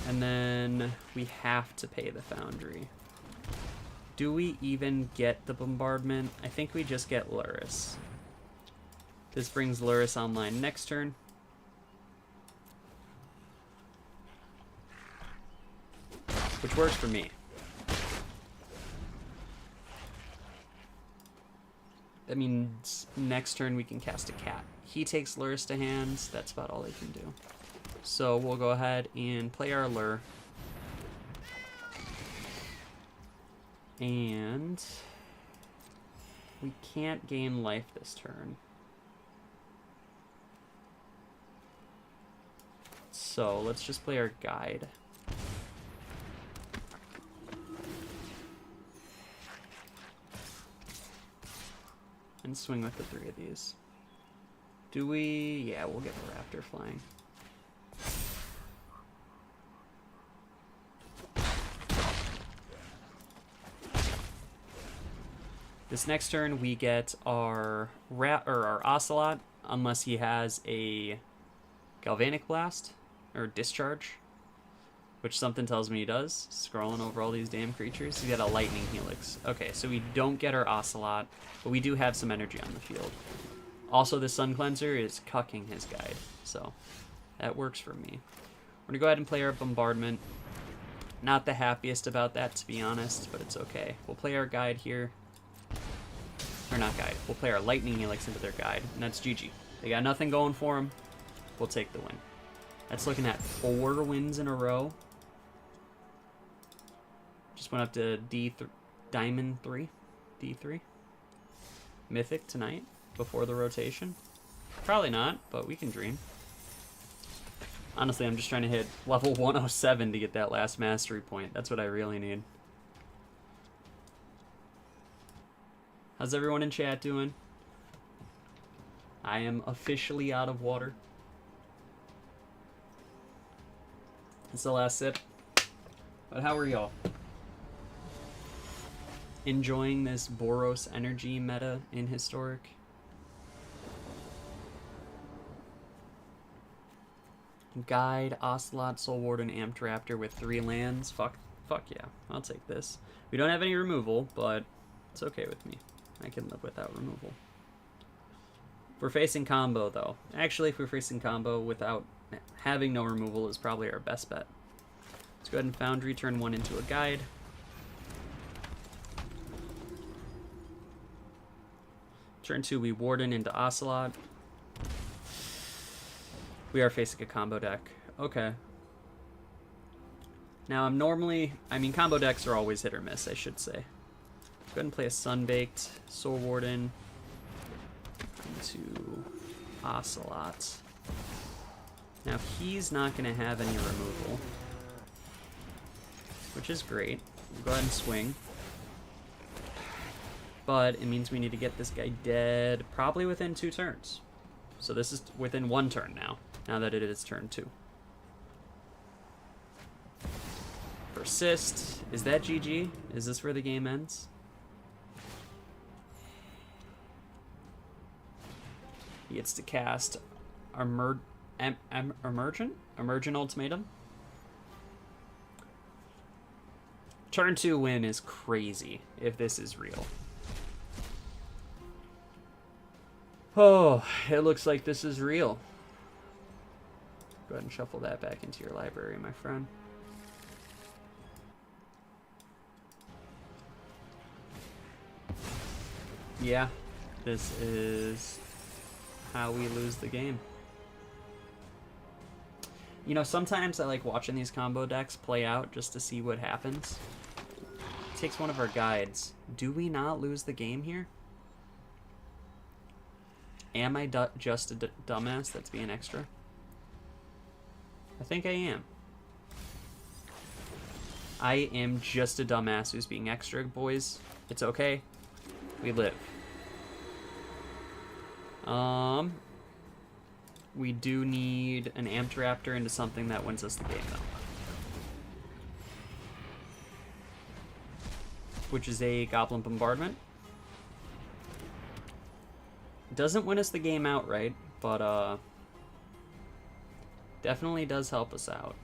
And then we have to pay the Foundry. Do we even get the Bombardment? I think we just get Luris. This brings Luris online next turn. Which works for me. That means next turn we can cast a Cat. He takes Luris to hand. That's about all he can do. So we'll go ahead and play our Lure. And we can't gain life this turn. So let's just play our Guide. And swing with the 3 of these. Do we? Yeah, we'll get the Raptor flying. This next turn we get our our Ocelot, unless he has a Galvanic Blast or Discharge, which something tells me he does. Scrolling over all these damn creatures. He's got a Lightning Helix. Okay, so we don't get our Ocelot, but we do have some energy on the field. Also, the Sun Cleanser is cucking his guide, so that works for me. We're gonna go ahead and play our Bombardment. Not the happiest about that, to be honest, but it's okay. We'll play our Guide here. Or not Guide. We'll play our Lightning Helix into their Guide, and that's GG. They got nothing going for them. We'll take the win. That's looking at 4 wins in a row. Just went up to Diamond 3. D3. Mythic tonight, before the rotation. Probably not, but we can dream. Honestly, I'm just trying to hit level 107 to get that last mastery point. That's what I really need. How's everyone in chat doing? I am officially out of water. It's the last sip. But how are y'all? Enjoying this Boros energy meta in Historic? Guide, Ocelot, Soul Warden, Amped Raptor with 3 lands. Fuck yeah, I'll take this. We don't have any removal, but it's okay with me. I can live without removal. If we're facing combo, though. Actually, if we're facing combo without having no removal is probably our best bet. Let's go ahead and Foundry, turn 1 into a Guide. Turn 2, we Warden into Ocelot. We are facing a combo deck. Okay. Now, combo decks are always hit or miss, I should say. Go ahead and play a Sunbaked, Soul Warden into Ocelot. Now, he's not going to have any removal, which is great. We'll go ahead and swing. But it means we need to get this guy dead probably within 2 turns. So this is within 1 turn now that it is turn 2. Persist. Is that GG? Is this where the game ends? He gets to cast Emergent Ultimatum. Turn 2 win is crazy if this is real. Oh, it looks like this is real. Go ahead and shuffle that back into your library, my friend. Yeah, this is how we lose the game. You know, sometimes I like watching these combo decks play out just to see what happens. Takes one of our guides. Do we not lose the game here? Am I just a dumbass that's being extra? I think I am. I am just a dumbass who's being extra, boys. It's okay. We live. We do need an Amped Raptor into something that wins us the game, though. Which is a Goblin Bombardment. Doesn't win us the game outright, but definitely does help us out.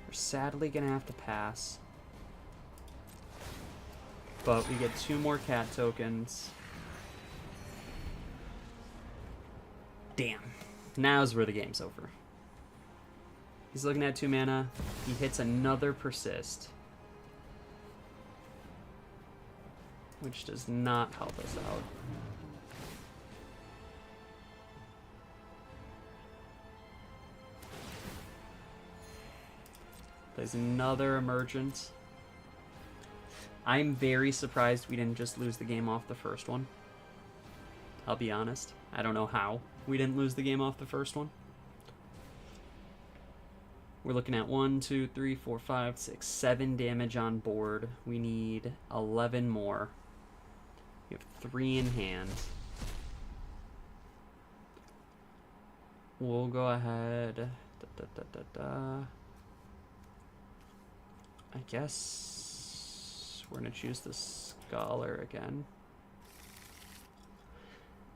We're sadly gonna have to pass. But we get 2 more cat tokens. Damn. Now's where the game's over. He's looking at 2 mana. He hits another Persist, which does not help us out. There's another Emergent. I'm very surprised we didn't just lose the game off the first one. I'll be honest. I don't know how we didn't lose the game off the first one. We're looking at 1, 2, 3, 4, 5, 6, 7 damage on board. We need 11 more. We have 3 in hand. We'll go ahead. I guess we're gonna choose the Scholar again.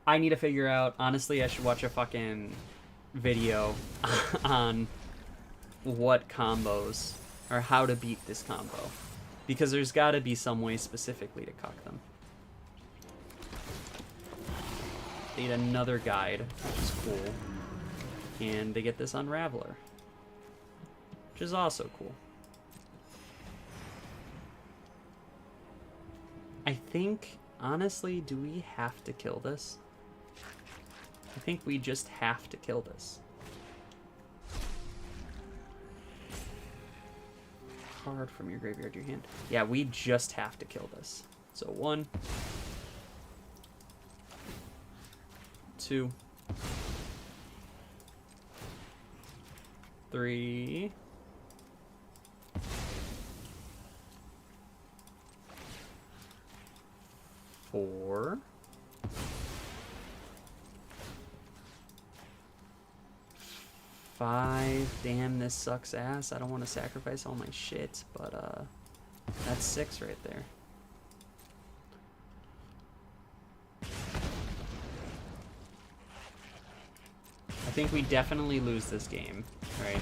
I need to figure out, honestly, I should watch a fucking video on what combos, or how to beat this combo. Because there's gotta be some way specifically to cuck them. They need another guide, which is cool. And they get this Unraveler, which is also cool. I think, honestly, do we have to kill this? I think we just have to kill this. Card from your graveyard to your hand. Yeah, we just have to kill this. So 1, 2, 3, 4, 5, 5. Damn, this sucks ass. I don't want to sacrifice all my shit, but that's 6 right there. I think we definitely lose this game, right?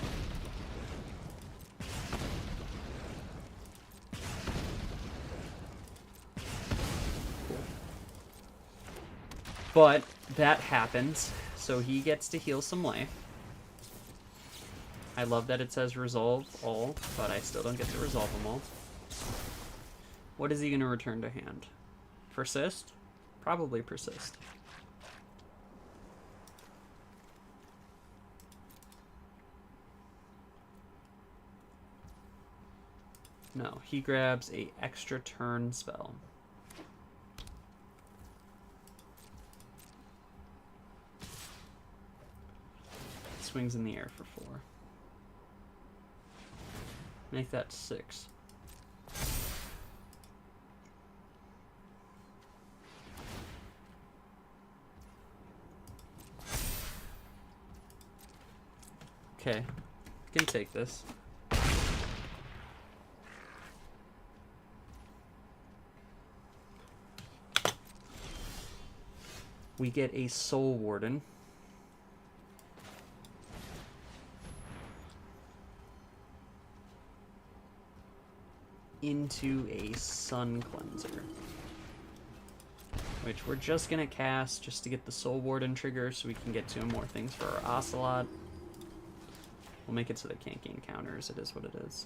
But that happens, so he gets to heal some life. I love that it says resolve all, but I still don't get to resolve them all. What is he going to return to hand? Persist? Probably persist. No, he grabs a extra turn spell. Swings in the air for 4. Make that 6. Okay, can take this. We get a Soul Warden. Into a Sun Cleanser. Which we're just gonna cast just to get the Soul Warden trigger so we can get 2 more things for our Ocelot. We'll make it so they can't gain counters. It is what it is.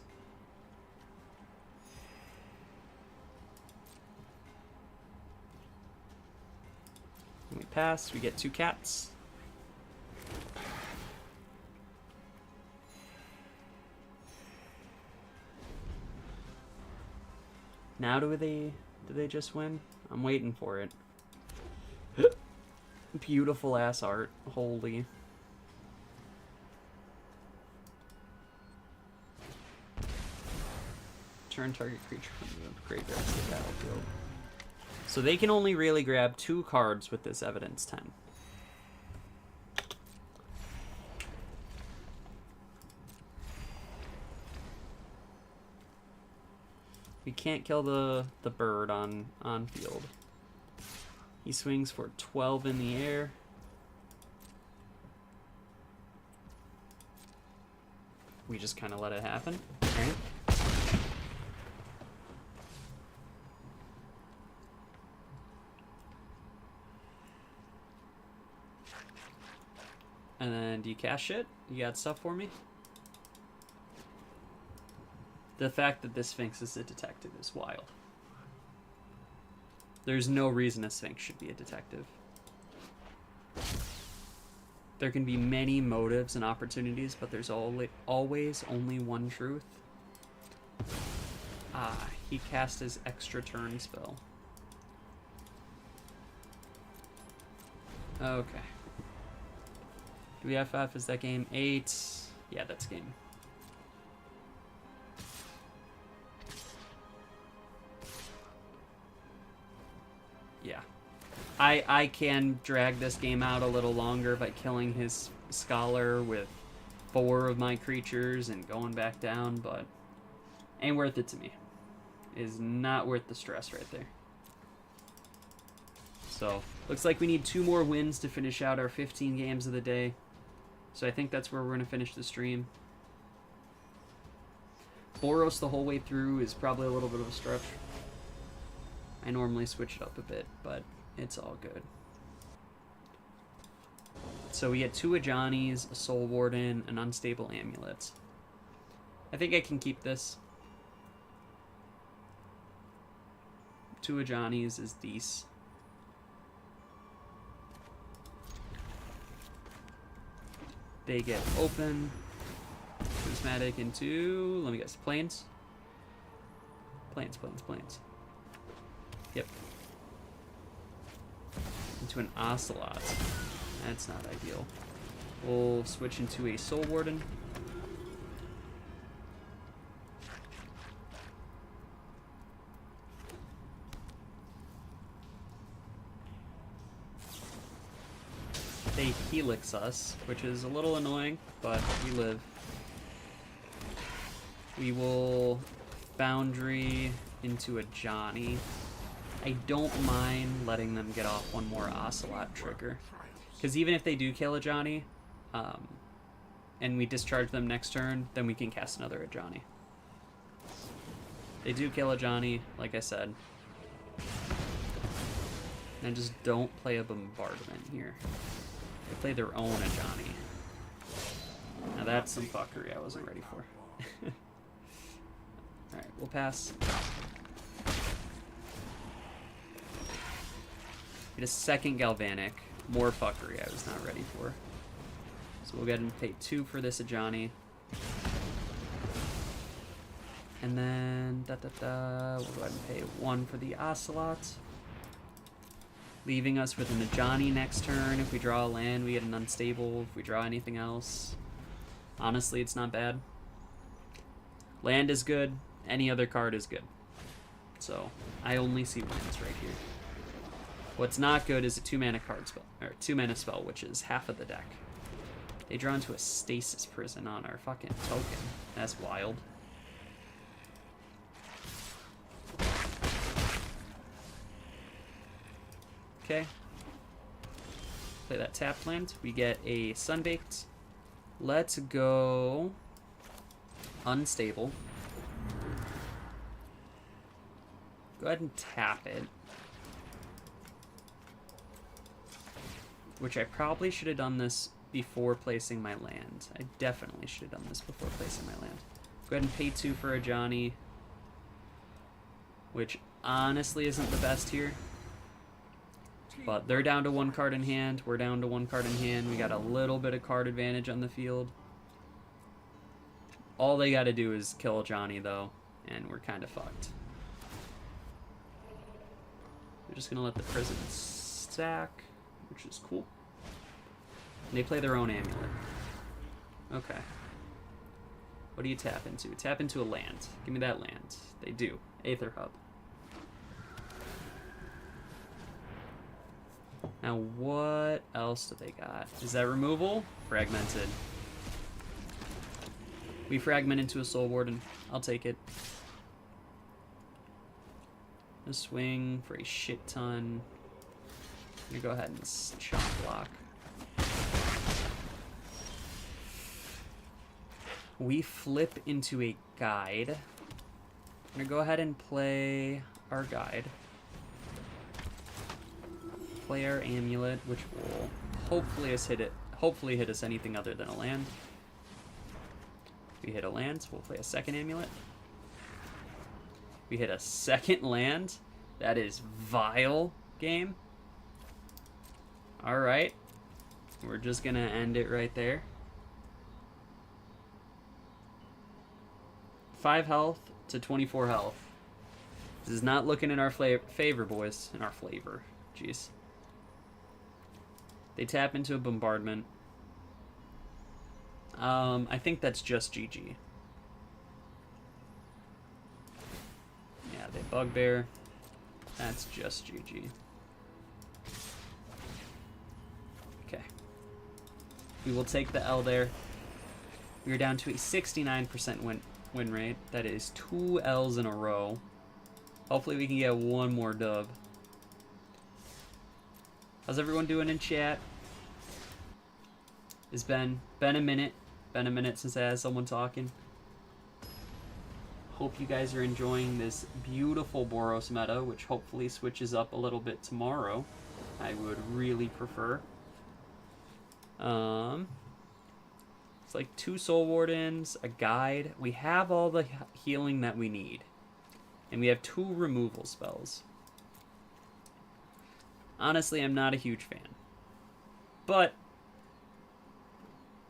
When we pass, we get 2 cats. Now do they just win? I'm waiting for it. Beautiful ass art. Holy. Turn target creature from the graveyard to the battlefield. So they can only really grab 2 cards with this Evidence 10. We can't kill the bird on field. He swings for 12 in the air. We just kind of let it happen, right? And then, do you cast shit? You got stuff for me? The fact that this Sphinx is a detective is wild. There's no reason a Sphinx should be a detective. There can be many motives and opportunities, but there's always only one truth. Ah, he cast his extra turn spell. Okay. Do we FF? Is that game 8? Yeah, that's game. Yeah. I can drag this game out a little longer by killing his Scholar with 4 of my creatures and going back down, but ain't worth it to me. Is not worth the stress right there. So, looks like we need 2 more wins to finish out our 15 games of the day. So I think that's where we're going to finish the stream. Boros the whole way through is probably a little bit of a stretch. I normally switch it up a bit, but it's all good. So we get 2 Ajani's, a Soul Warden, an Unstable Amulet. I think I can keep this. 2 Ajani's is these. They get open. Prismatic into, let me guess, Plains? Plains. Yep. Into an Ocelot. That's not ideal. We'll switch into a Soul Warden. They they helix us, which is a little annoying, but we live. We will Foundry into a Johnny. I don't mind letting them get off one more Ocelot trigger. Because even if they do kill a Johnny, and we discharge them next turn, then we can cast another Johnny. They do kill a Johnny, like I said. And just don't play a bombardment here. They play their own a Johnny. Now that's some fuckery I wasn't ready for. Alright, we'll pass. Get a second Galvanic. More fuckery I was not ready for. So we'll go ahead and pay 2 for this Ajani. And then we'll go ahead and pay 1 for the Ocelot. Leaving us with an Ajani next turn. If we draw a land, we get an unstable. If we draw anything else, honestly, it's not bad. Land is good. Any other card is good. So I only see lands right here. What's not good is a 2-mana card spell, or 2-mana spell, which is half of the deck. They draw into a Stasis Prison on our fucking token. That's wild. Okay. Play that tapped land. We get a Sunbaked. Let's go unstable. Go ahead and tap it. Which I probably should have done this before placing my land. I definitely should have done this before placing my land. Go ahead and pay 2 for a Johnny. Which honestly isn't the best here. But they're down to 1 card in hand. We're down to 1 card in hand. We got a little bit of card advantage on the field. All they got to do is kill Johnny, though. And we're kind of fucked. We're just going to let the prison stack, which is cool. And they play their own amulet. Okay. What do you tap into? Tap into a land. Give me that land. They do. Aether Hub. Now, what else do they got? Is that removal? Fragmented. We fragment into a Soul Warden. I'll take it. A swing for a shit ton. I'm gonna go ahead and chop block. We flip into a guide. I'm gonna go ahead and play our guide. Play our amulet, which will hopefully hit us anything other than a land. If we hit a land, we'll play a second amulet. We hit a second land. That is vile, game. Alright. We're just gonna end it right there. 5 health to 24 health. This is not looking in our favor, boys. In our flavor. Jeez. They tap into a bombardment. I think that's just GG. Yeah, they bugbear. That's just GG. Okay. We will take the L there. We are down to a 69% win rate. That is 2 L's in a row. Hopefully we can get 1 more dub. How's everyone doing in chat? It's been a minute. Been a minute since I had someone talking. Hope you guys are enjoying this beautiful Boros meta, which hopefully switches up a little bit tomorrow. I would really prefer. It's like 2 Soul Wardens, a guide. We have all the healing that we need. And we have 2 removal spells. Honestly, I'm not a huge fan. But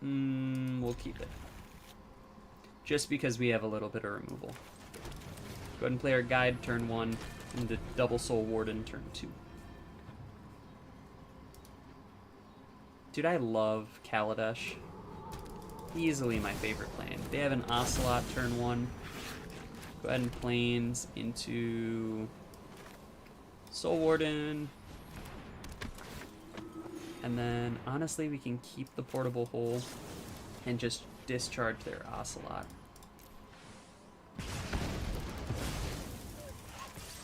we'll keep it. Just because we have a little bit of removal. Go ahead and play our guide turn 1 into double Soul Warden turn 2. Dude, I love Kaladesh. Easily my favorite plan. They have an Ocelot turn 1. Go ahead and planes into Soul Warden. And then, honestly, we can keep the Portable Hole and just discharge their Ocelot.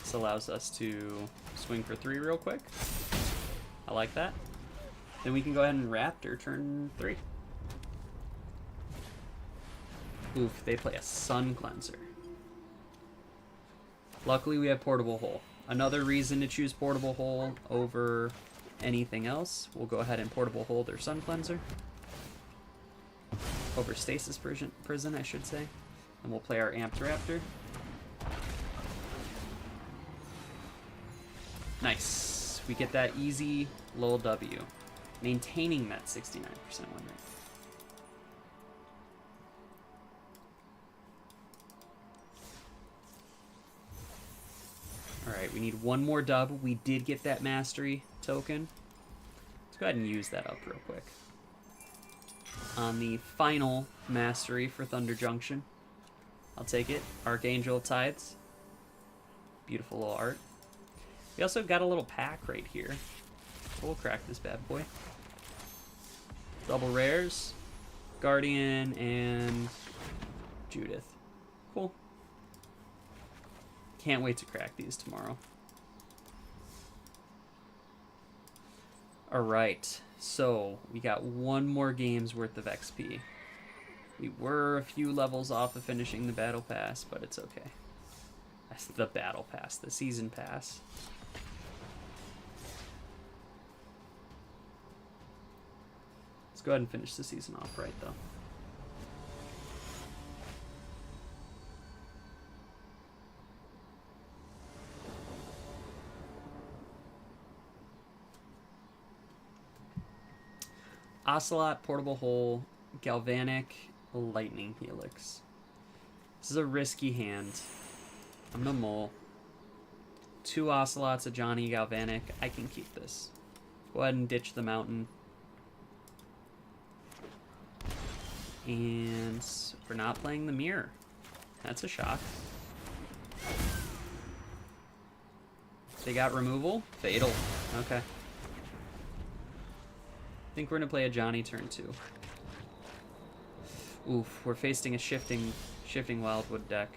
This allows us to swing for 3 real quick. I like that. Then we can go ahead and Raptor turn 3. Oof, they play a Sun Cleanser. Luckily, we have Portable Hole. Another reason to choose Portable Hole over anything else. We'll go ahead and Portable Hole their Sun Cleanser. Over Stasis Prison, I should say. And we'll play our Amped Raptor. Nice. We get that easy little W. Maintaining that 69% win rate. Alright, we need one more dub. We did get that Mastery token. Let's go ahead and use that up real quick. On the final Mastery for Thunder Junction. I'll take it. Archangel Tides. Beautiful little art. We also got a little pack right here. So we'll crack this bad boy. Double rares. Guardian and Judith. Cool. Can't wait to crack these tomorrow. Alright, so we got one more game's worth of XP. We were a few levels off of finishing the Battle Pass, but it's okay. That's the Battle Pass, the Season Pass. Let's go ahead and finish the season off right, though. Ocelot, Portable Hole, Galvanic, Lightning Helix. This is a risky hand. I'm gonna mull. 2 Ocelots, a Johnny Galvanic. I can keep this. Go ahead and ditch the mountain. And we're not playing the mirror. That's a shock. They got removal? Fatal. Okay. I think we're gonna play a Johnny turn 2. Oof, we're facing a shifting Wildwood deck.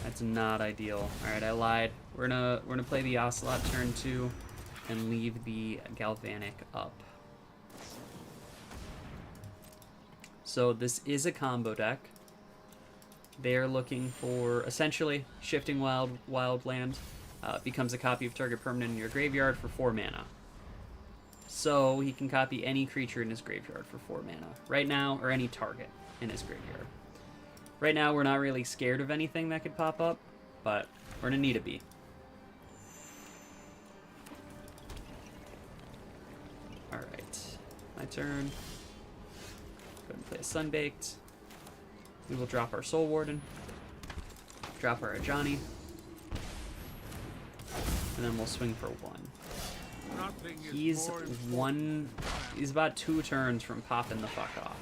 That's not ideal. Alright, I lied. We're gonna play the Ocelot turn 2 and leave the Galvanic up. So this is a combo deck. They are looking for, essentially, Shifting Wildland becomes a copy of target permanent in your graveyard for 4 mana. So he can copy any creature in his graveyard for 4 mana. Right now, or any target in his graveyard. Right now, we're not really scared of anything that could pop up, but we're gonna need a be. Alright, my turn. Go ahead and play a Sunbaked. We will drop our Soul Warden. Drop our Ajani. And then we'll swing for 1. He's about 2 turns from popping the fuck off.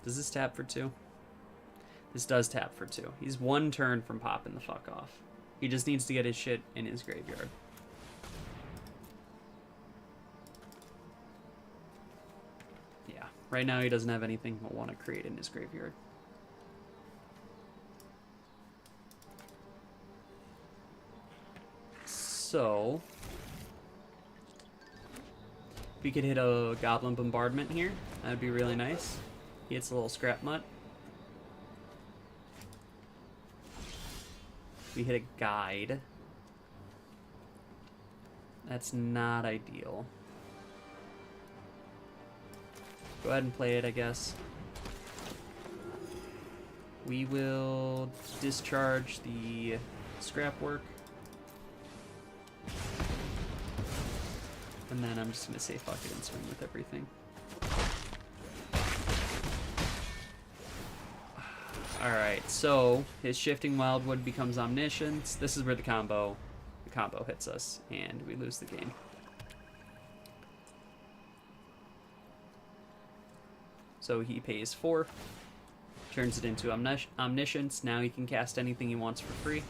Does this tap for 2? This does tap for 2. He's 1 turn from popping the fuck off. He just needs to get his shit in his graveyard. Yeah, right now he doesn't have anything he'll want to create in his graveyard. So, we could hit a Goblin Bombardment here. That would be really nice. He hits a little Scrap Mutt. We hit a Guide. That's not ideal. Go ahead and play it, I guess. We will discharge the Scrap Work. And then I'm just going to say fuck it and swing with everything. Alright, so his Shifting Wildwood becomes Omniscience. This is where the combo hits us, and we lose the game. So he pays 4, turns it into Omniscience. Now he can cast anything he wants for free.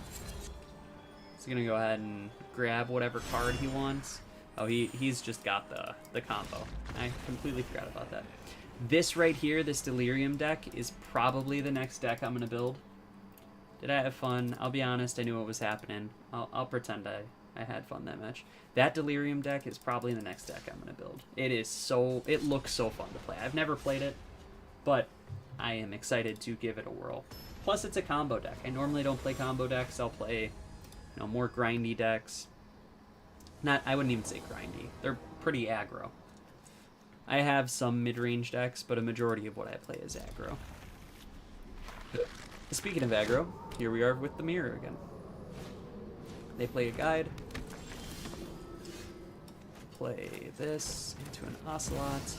He's gonna go ahead and grab whatever card he wants. Oh, he's just got the combo. I completely forgot about that. This right here, this Delirium deck, is probably the next deck I'm gonna build. Did I have fun? I'll be honest, I knew what was happening. I'll pretend I had fun that match. That Delirium deck is probably the next deck I'm gonna build. It looks so fun to play. I've never played it, but I am excited to give it a whirl. Plus, it's a combo deck. I normally don't play combo decks. I'll play, more grindy decks. I wouldn't even say grindy. They're pretty aggro. I have some mid-range decks, but a majority of what I play is aggro. Speaking of aggro, here we are with the mirror again. They play a guide. Play this into an Ocelot.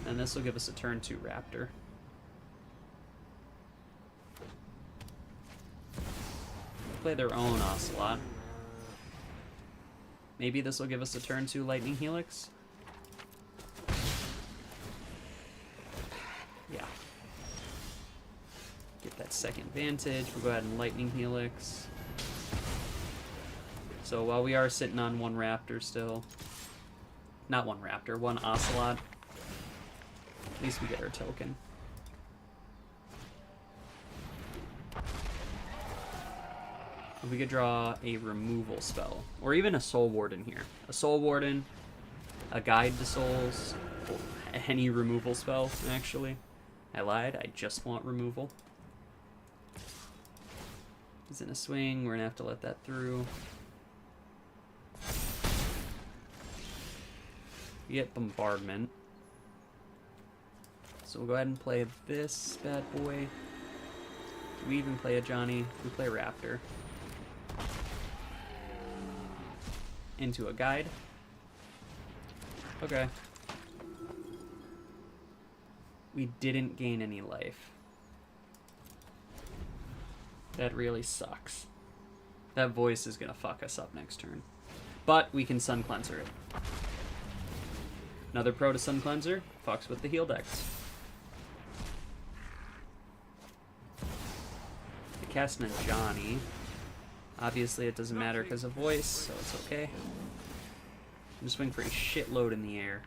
And this will give us a turn 2 Raptor. Play their own Ocelot. Maybe this will give us a turn 2 Lightning Helix. Yeah. Get that second vantage. We'll go ahead and Lightning Helix. So while we are sitting on one Raptor still, not one Raptor, one Ocelot, at least we get our token. We could draw a removal spell, or even a Soul Warden here. A Soul Warden, a Guide to Souls, any removal spell, actually. I lied, I just want removal. He's in a swing, we're gonna have to let that through. We get Bombardment. So we'll go ahead and play this bad boy. Do we even play a Johnny? We play Raptor. Into a guide. Okay. We didn't gain any life. That really sucks. That voice is gonna fuck us up next turn. But we can Sun Cleanser it. Another pro to Sun Cleanser, fucks with the heal decks. I cast a Johnny. Obviously it doesn't matter because of voice, so it's okay. I'm just swing for a shitload in the air.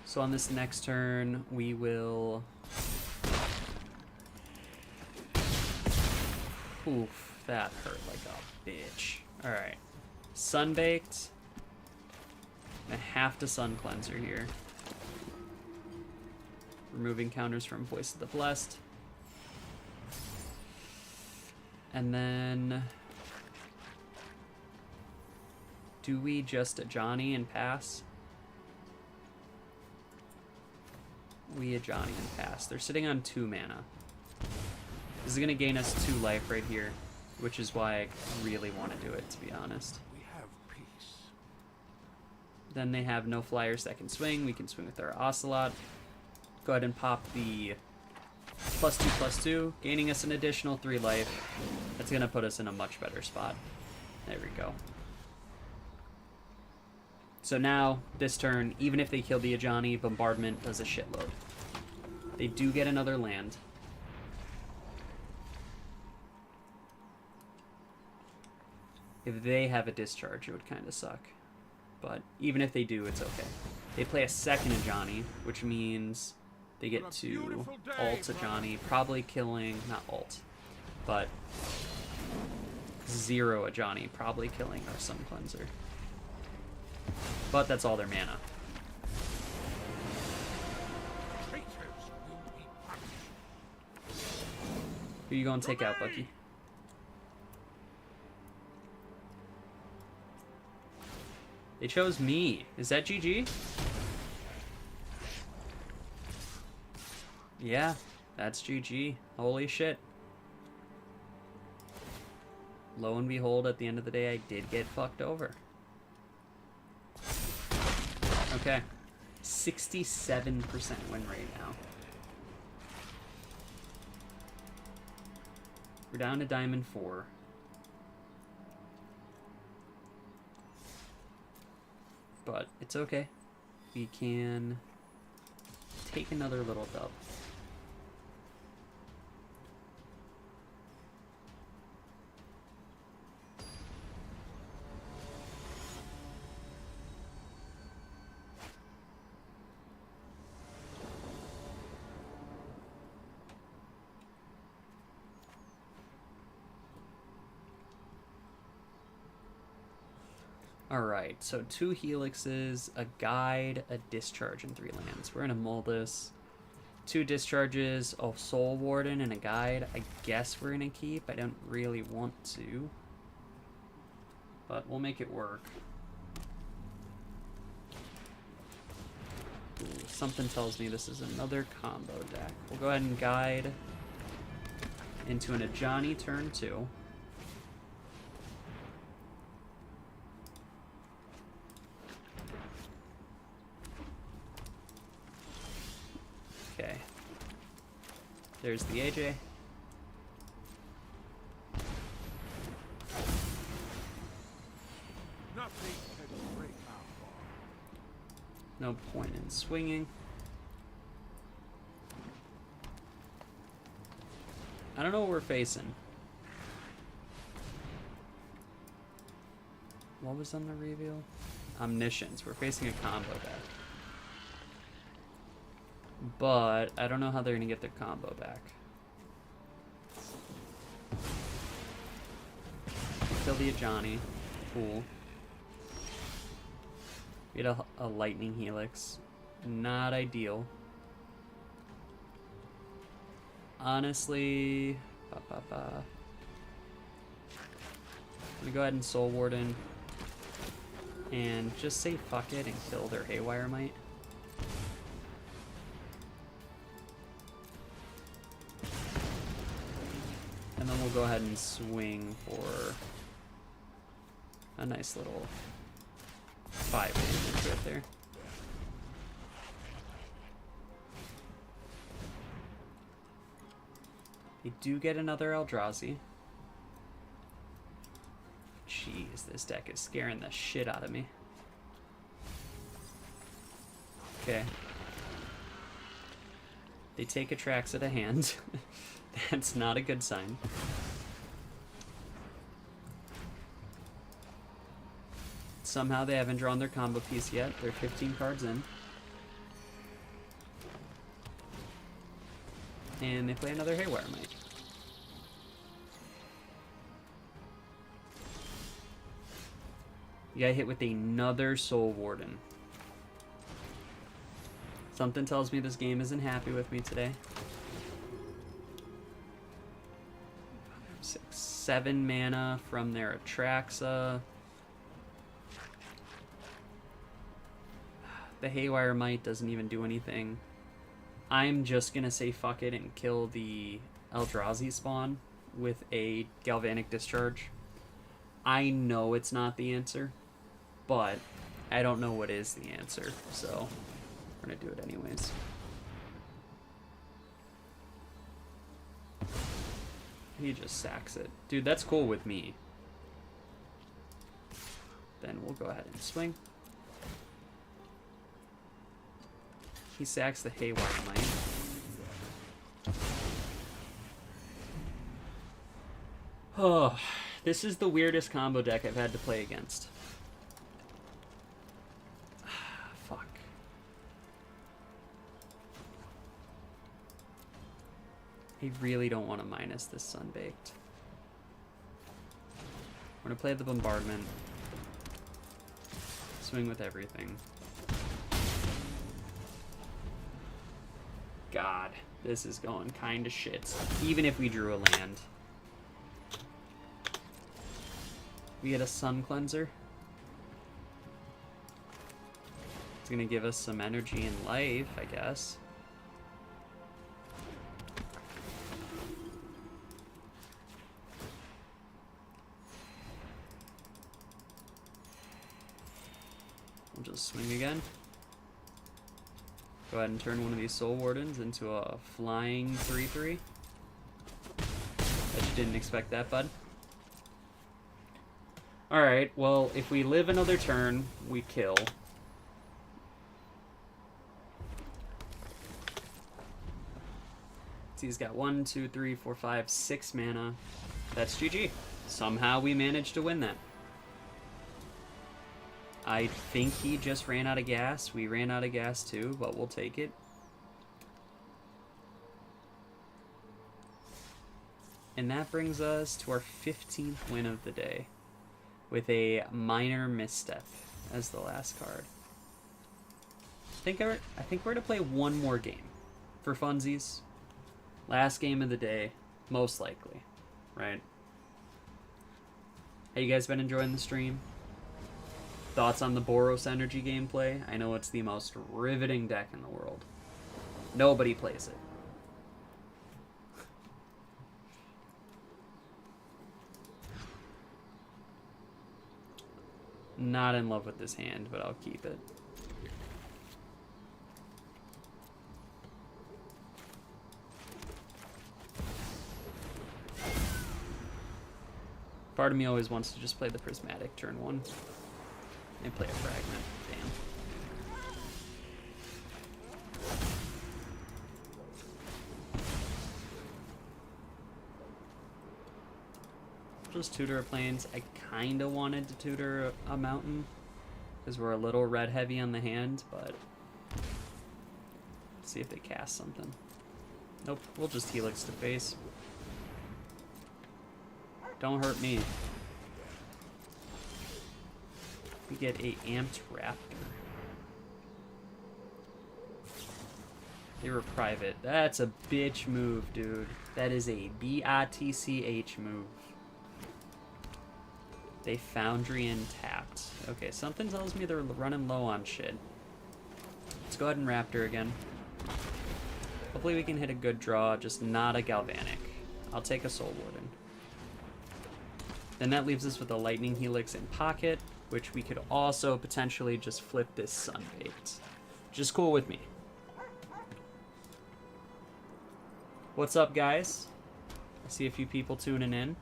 So on this next turn, we will... Oof, that hurt like a bitch. Alright. Sunbaked. I have to Sun Cleanser here. Removing counters from Voice of the Blessed. And then... do we just a Johnny and pass? We a Johnny and pass. They're sitting on 2 mana. This is going to gain us 2 life right here, which is why I really want to do it, to be honest. We have peace. Then they have no flyers that can swing. We can swing with our Ocelot. Go ahead and pop the +2/+2, gaining us an additional 3 life. That's going to put us in a much better spot. There we go. So now, this turn, even if they kill the Ajani, Bombardment does a shitload. They do get another land. If they have a discharge, it would kind of suck. But even if they do, it's okay. They play a second Ajani, which means they get to ult Ajani, probably killing, not ult, but 0 Ajani, probably killing our Sun Cleanser. But that's all their mana. Traitors will be punished. Who you gonna take out, Bucky? They chose me. Is that GG? Yeah, that's GG. Holy shit. Lo and behold, at the end of the day, I did get fucked over. Okay. 67% win rate now. We're down to Diamond 4. But it's okay. We can take another little dub. Alright, so 2 helixes, a guide, a discharge, and 3 lands. We're gonna mull this. 2 discharges, a soul warden, and a guide. I guess we're gonna keep. I don't really want to, but we'll make it work. Ooh, something tells me this is another combo deck. We'll go ahead and guide into an Ajani turn 2. Okay. There's the AJ. Nothing can break our bond. No point in swinging. I don't know what we're facing. What was on the reveal? Omniscience. We're facing a combo deck. But I don't know how they're going to get their combo back. Kill the Ajani. Cool. We had a lightning helix. Not ideal. Honestly, I'm gonna go ahead and Soul Warden and just say fuck it and kill their Haywire Might. And then we'll go ahead and swing for a nice little 5 damage right there. They do get another Eldrazi. Jeez, this deck is scaring the shit out of me. Okay. They take Atraxa to hand. That's not a good sign. Somehow they haven't drawn their combo piece yet. They're 15 cards in. And they play another Haywire Might. You got hit with another Soul Warden. Something tells me this game isn't happy with me today. 6, 7 mana from their Atraxa. The Haywire Might doesn't even do anything. I'm just gonna say fuck it and kill the Eldrazi spawn with a Galvanic Discharge. I know it's not the answer, but I don't know what is the answer, so we're gonna do it anyways. He just sacks it. Dude, that's cool with me. Then we'll go ahead and swing. He sacks the Haywire Might. Oh, this is the weirdest combo deck I've had to play against. Fuck. I really don't want to minus this Sunbaked. I'm going to play the Bombardment. Swing with everything. God, this is going kind of shit. Even if we drew a land. We get a Sun Cleanser. It's gonna give us some energy and life, I guess. We'll just swing again. Go ahead and turn one of these Soul Wardens into a flying 3/3. Bet you didn't expect that, bud. Alright, well, if we live another turn, we kill. He's got 1, 2, 3, 4, 5, 6 mana. That's GG. Somehow we managed to win that. I think he just ran out of gas. We ran out of gas too, but we'll take it. And that brings us to our 15th win of the day, with a minor misstep as the last card. I think we're gonna play one more game for funsies. Last game of the day, most likely, right? Have you guys been enjoying the stream? Thoughts on the Boros Energy gameplay? I know it's the most riveting deck in the world. Nobody plays it. Not in love with this hand, but I'll keep it. Part of me always wants to just play the Prismatic turn 1 and play a Fragment. Damn. Just tutor planes. I kind of wanted to tutor a mountain because we're a little red heavy on the hand, but let's see if they cast something. Nope, we'll just Helix to face. Don't hurt me. We get a Amped Raptor. They were private. That's a bitch move, dude. That is a BITCH move. They Foundry and tapped. Okay, something tells me they're running low on shit. Let's go ahead and Raptor again. Hopefully we can hit a good draw, just not a Galvanic. I'll take a Soul Warden. Then that leaves us with a Lightning Helix in pocket, which we could also potentially just flip this Sunbaked. Which is cool with me. What's up, guys? I see a few people tuning in.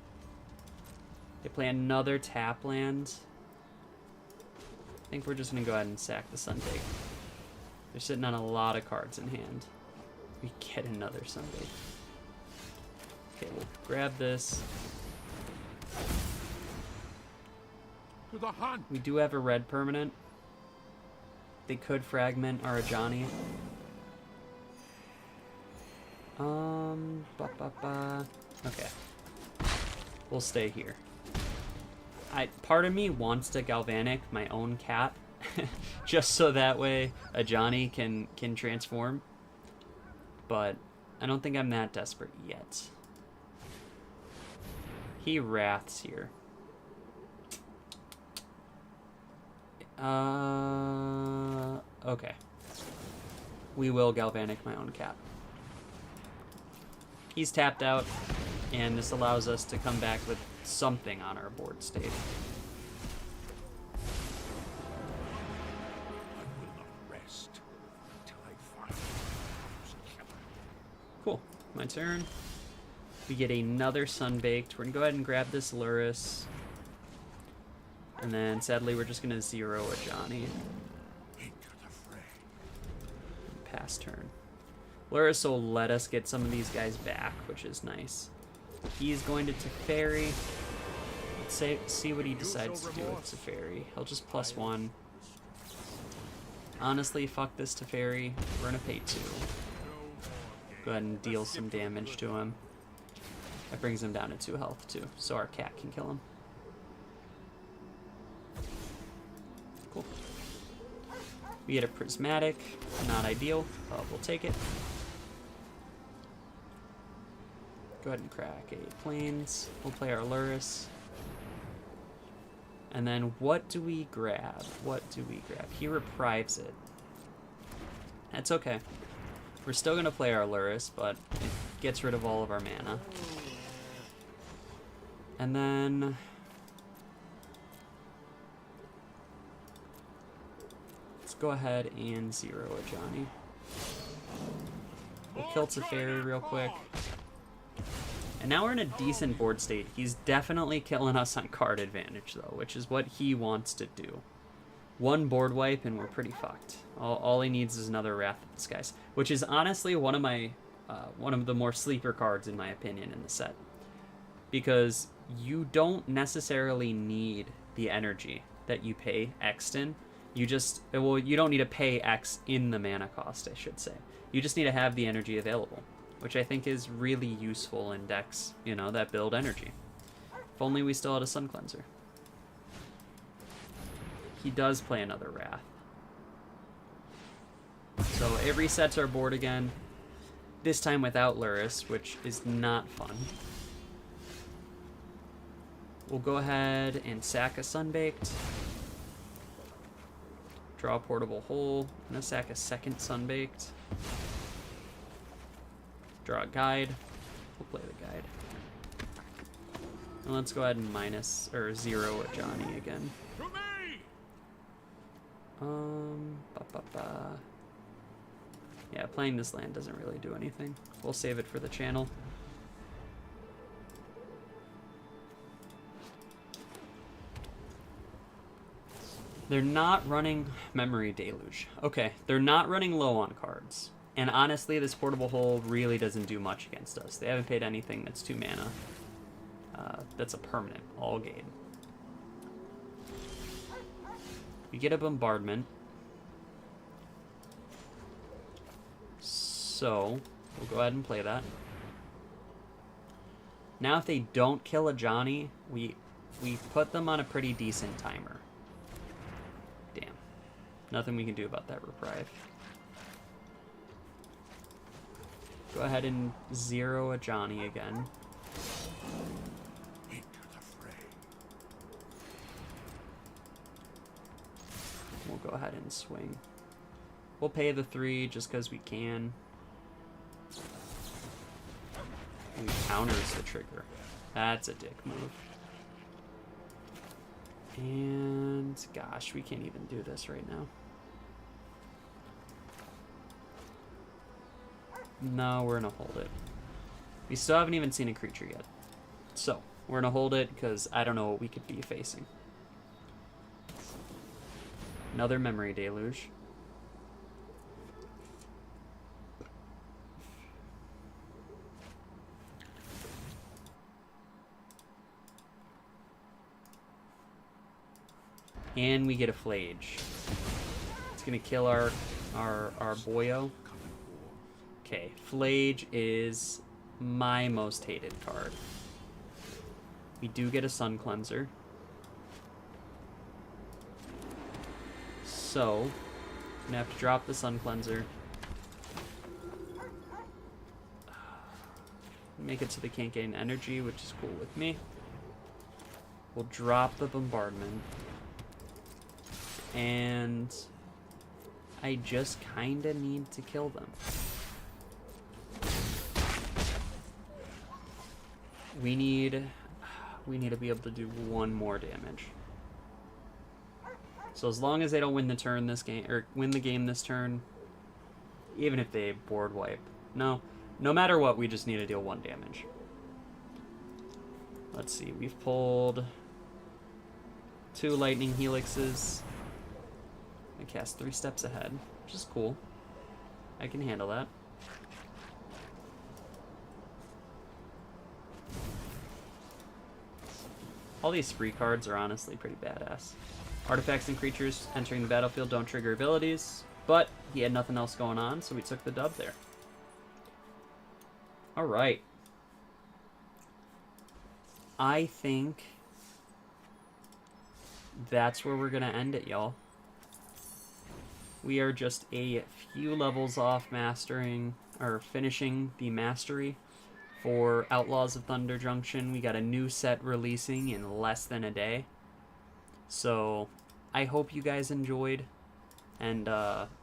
They play another tap land. I think we're just going to go ahead and sack the Sunbaked. They're sitting on a lot of cards in hand. We get another Sunbaked. Okay, we'll grab this. To the hunt. We do have a red permanent. They could fragment our Ajani. Okay. We'll stay here. Part of me wants to Galvanic my own cat, just so that way Ajani can transform. But I don't think I'm that desperate yet. He Wraths here. Okay. We will Galvanic my own cat. He's tapped out, and this allows us to come back with something on our board state. I will not rest until I find this killer. Cool. My turn. We get another Sunbaked. We're going to go ahead and grab this Luris. And then, sadly, we're just going to zero a Johnny. Into the fray. Pass turn. Luris will let us get some of these guys back, which is nice. He's going to Teferi. Let's see what he decides to do with Teferi. He'll just +1. Honestly, fuck this Teferi. We're going to pay 2. Go ahead and deal some damage to him. That brings him down to 2 health, too, so our cat can kill him. Cool. We get a Prismatic. Not ideal, but we'll take it. Go ahead and crack a Plains. We'll play our Luris. And then what do we grab? What do we grab? He reprives it. That's okay. We're still going to play our Luris, but it gets rid of all of our mana. And then... let's go ahead and zero a Johnny. We'll kill Teferi real quick. And now we're in a decent board state. He's definitely killing us on card advantage, though, which is what he wants to do. One board wipe and we're pretty fucked. All he needs is another Wrath of the Skies, which is honestly one of my one of the more sleeper cards, in my opinion, in the set. Because you don't necessarily need the energy that you pay X in. You just, well, you don't need to pay X in the mana cost, I should say. You just need to have the energy available, which I think is really useful in decks, you know, that build energy. If only we still had a Sun Cleanser. He does play another Wrath. So it resets our board again. This time without Luris, which is not fun. We'll go ahead and sack a Sunbaked. Draw a Portable Hole. I'm going to sack a second Sunbaked. Draw a Guide. We'll play the Guide. And let's go ahead and minus, or zero a Johnny again. Yeah, playing this land doesn't really do anything. We'll save it for the channel. They're not running Memory Deluge. Okay, they're not running low on cards. And honestly, this Portable Hole really doesn't do much against us. They haven't paid anything that's 2 mana. That's a permanent, all game. We get a Bombardment. So, we'll go ahead and play that. Now if they don't kill a Johnny, we put them on a pretty decent timer. Damn. Nothing we can do about that Reprieve. Go ahead and zero a Johnny again. We'll go ahead and swing. We'll pay the 3 just because we can. And counters the trigger. That's a dick move. And gosh, we can't even do this right now. No, we're gonna hold it. We still haven't even seen a creature yet. So, we're gonna hold it because I don't know what we could be facing. Another Memory Deluge. And we get a Flage. It's gonna kill our boyo. Okay, Flage is my most hated card. We do get a Sun Cleanser. So, I'm gonna have to drop the Sun Cleanser. Make it so they can't gain energy, which is cool with me. We'll drop the Bombardment. And I just kinda need to kill them. We need to be able to do 1 more damage. So as long as they don't win the turn this game, or win the game this turn, even if they board wipe, no matter what, we just need to deal 1 damage. Let's see, we've pulled 2 Lightning Helixes. I cast 3 steps ahead, which is cool. I can handle that. All these free cards are honestly pretty badass. Artifacts and creatures entering the battlefield don't trigger abilities, but he had nothing else going on, so we took the dub there. Alright. I think that's where we're going to end it, y'all. We are just a few levels off mastering, or finishing the mastery for Outlaws of Thunder Junction. We got a new set releasing in less than a day. So I hope you guys enjoyed, and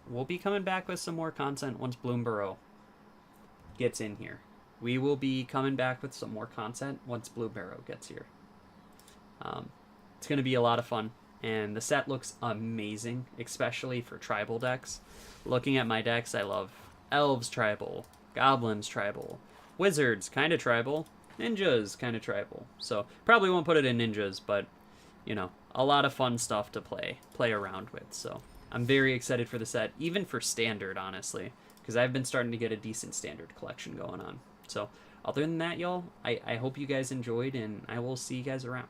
we'll be coming back with some more content once Bloomburrow gets in here. We will be coming back with some more content once Bloomburrow gets here. It's going to be a lot of fun, and the set looks amazing, especially for tribal decks. Looking at my decks, I love Elves Tribal, Goblins Tribal, Wizards kind of tribal, Ninjas kind of tribal. So probably won't put it in Ninjas, but you know, a lot of fun stuff to play around with. So I'm very excited for the set, even for Standard, honestly, because I've been starting to get a decent standard collection going on. So other than that, y'all, I hope you guys enjoyed, and I will see you guys around.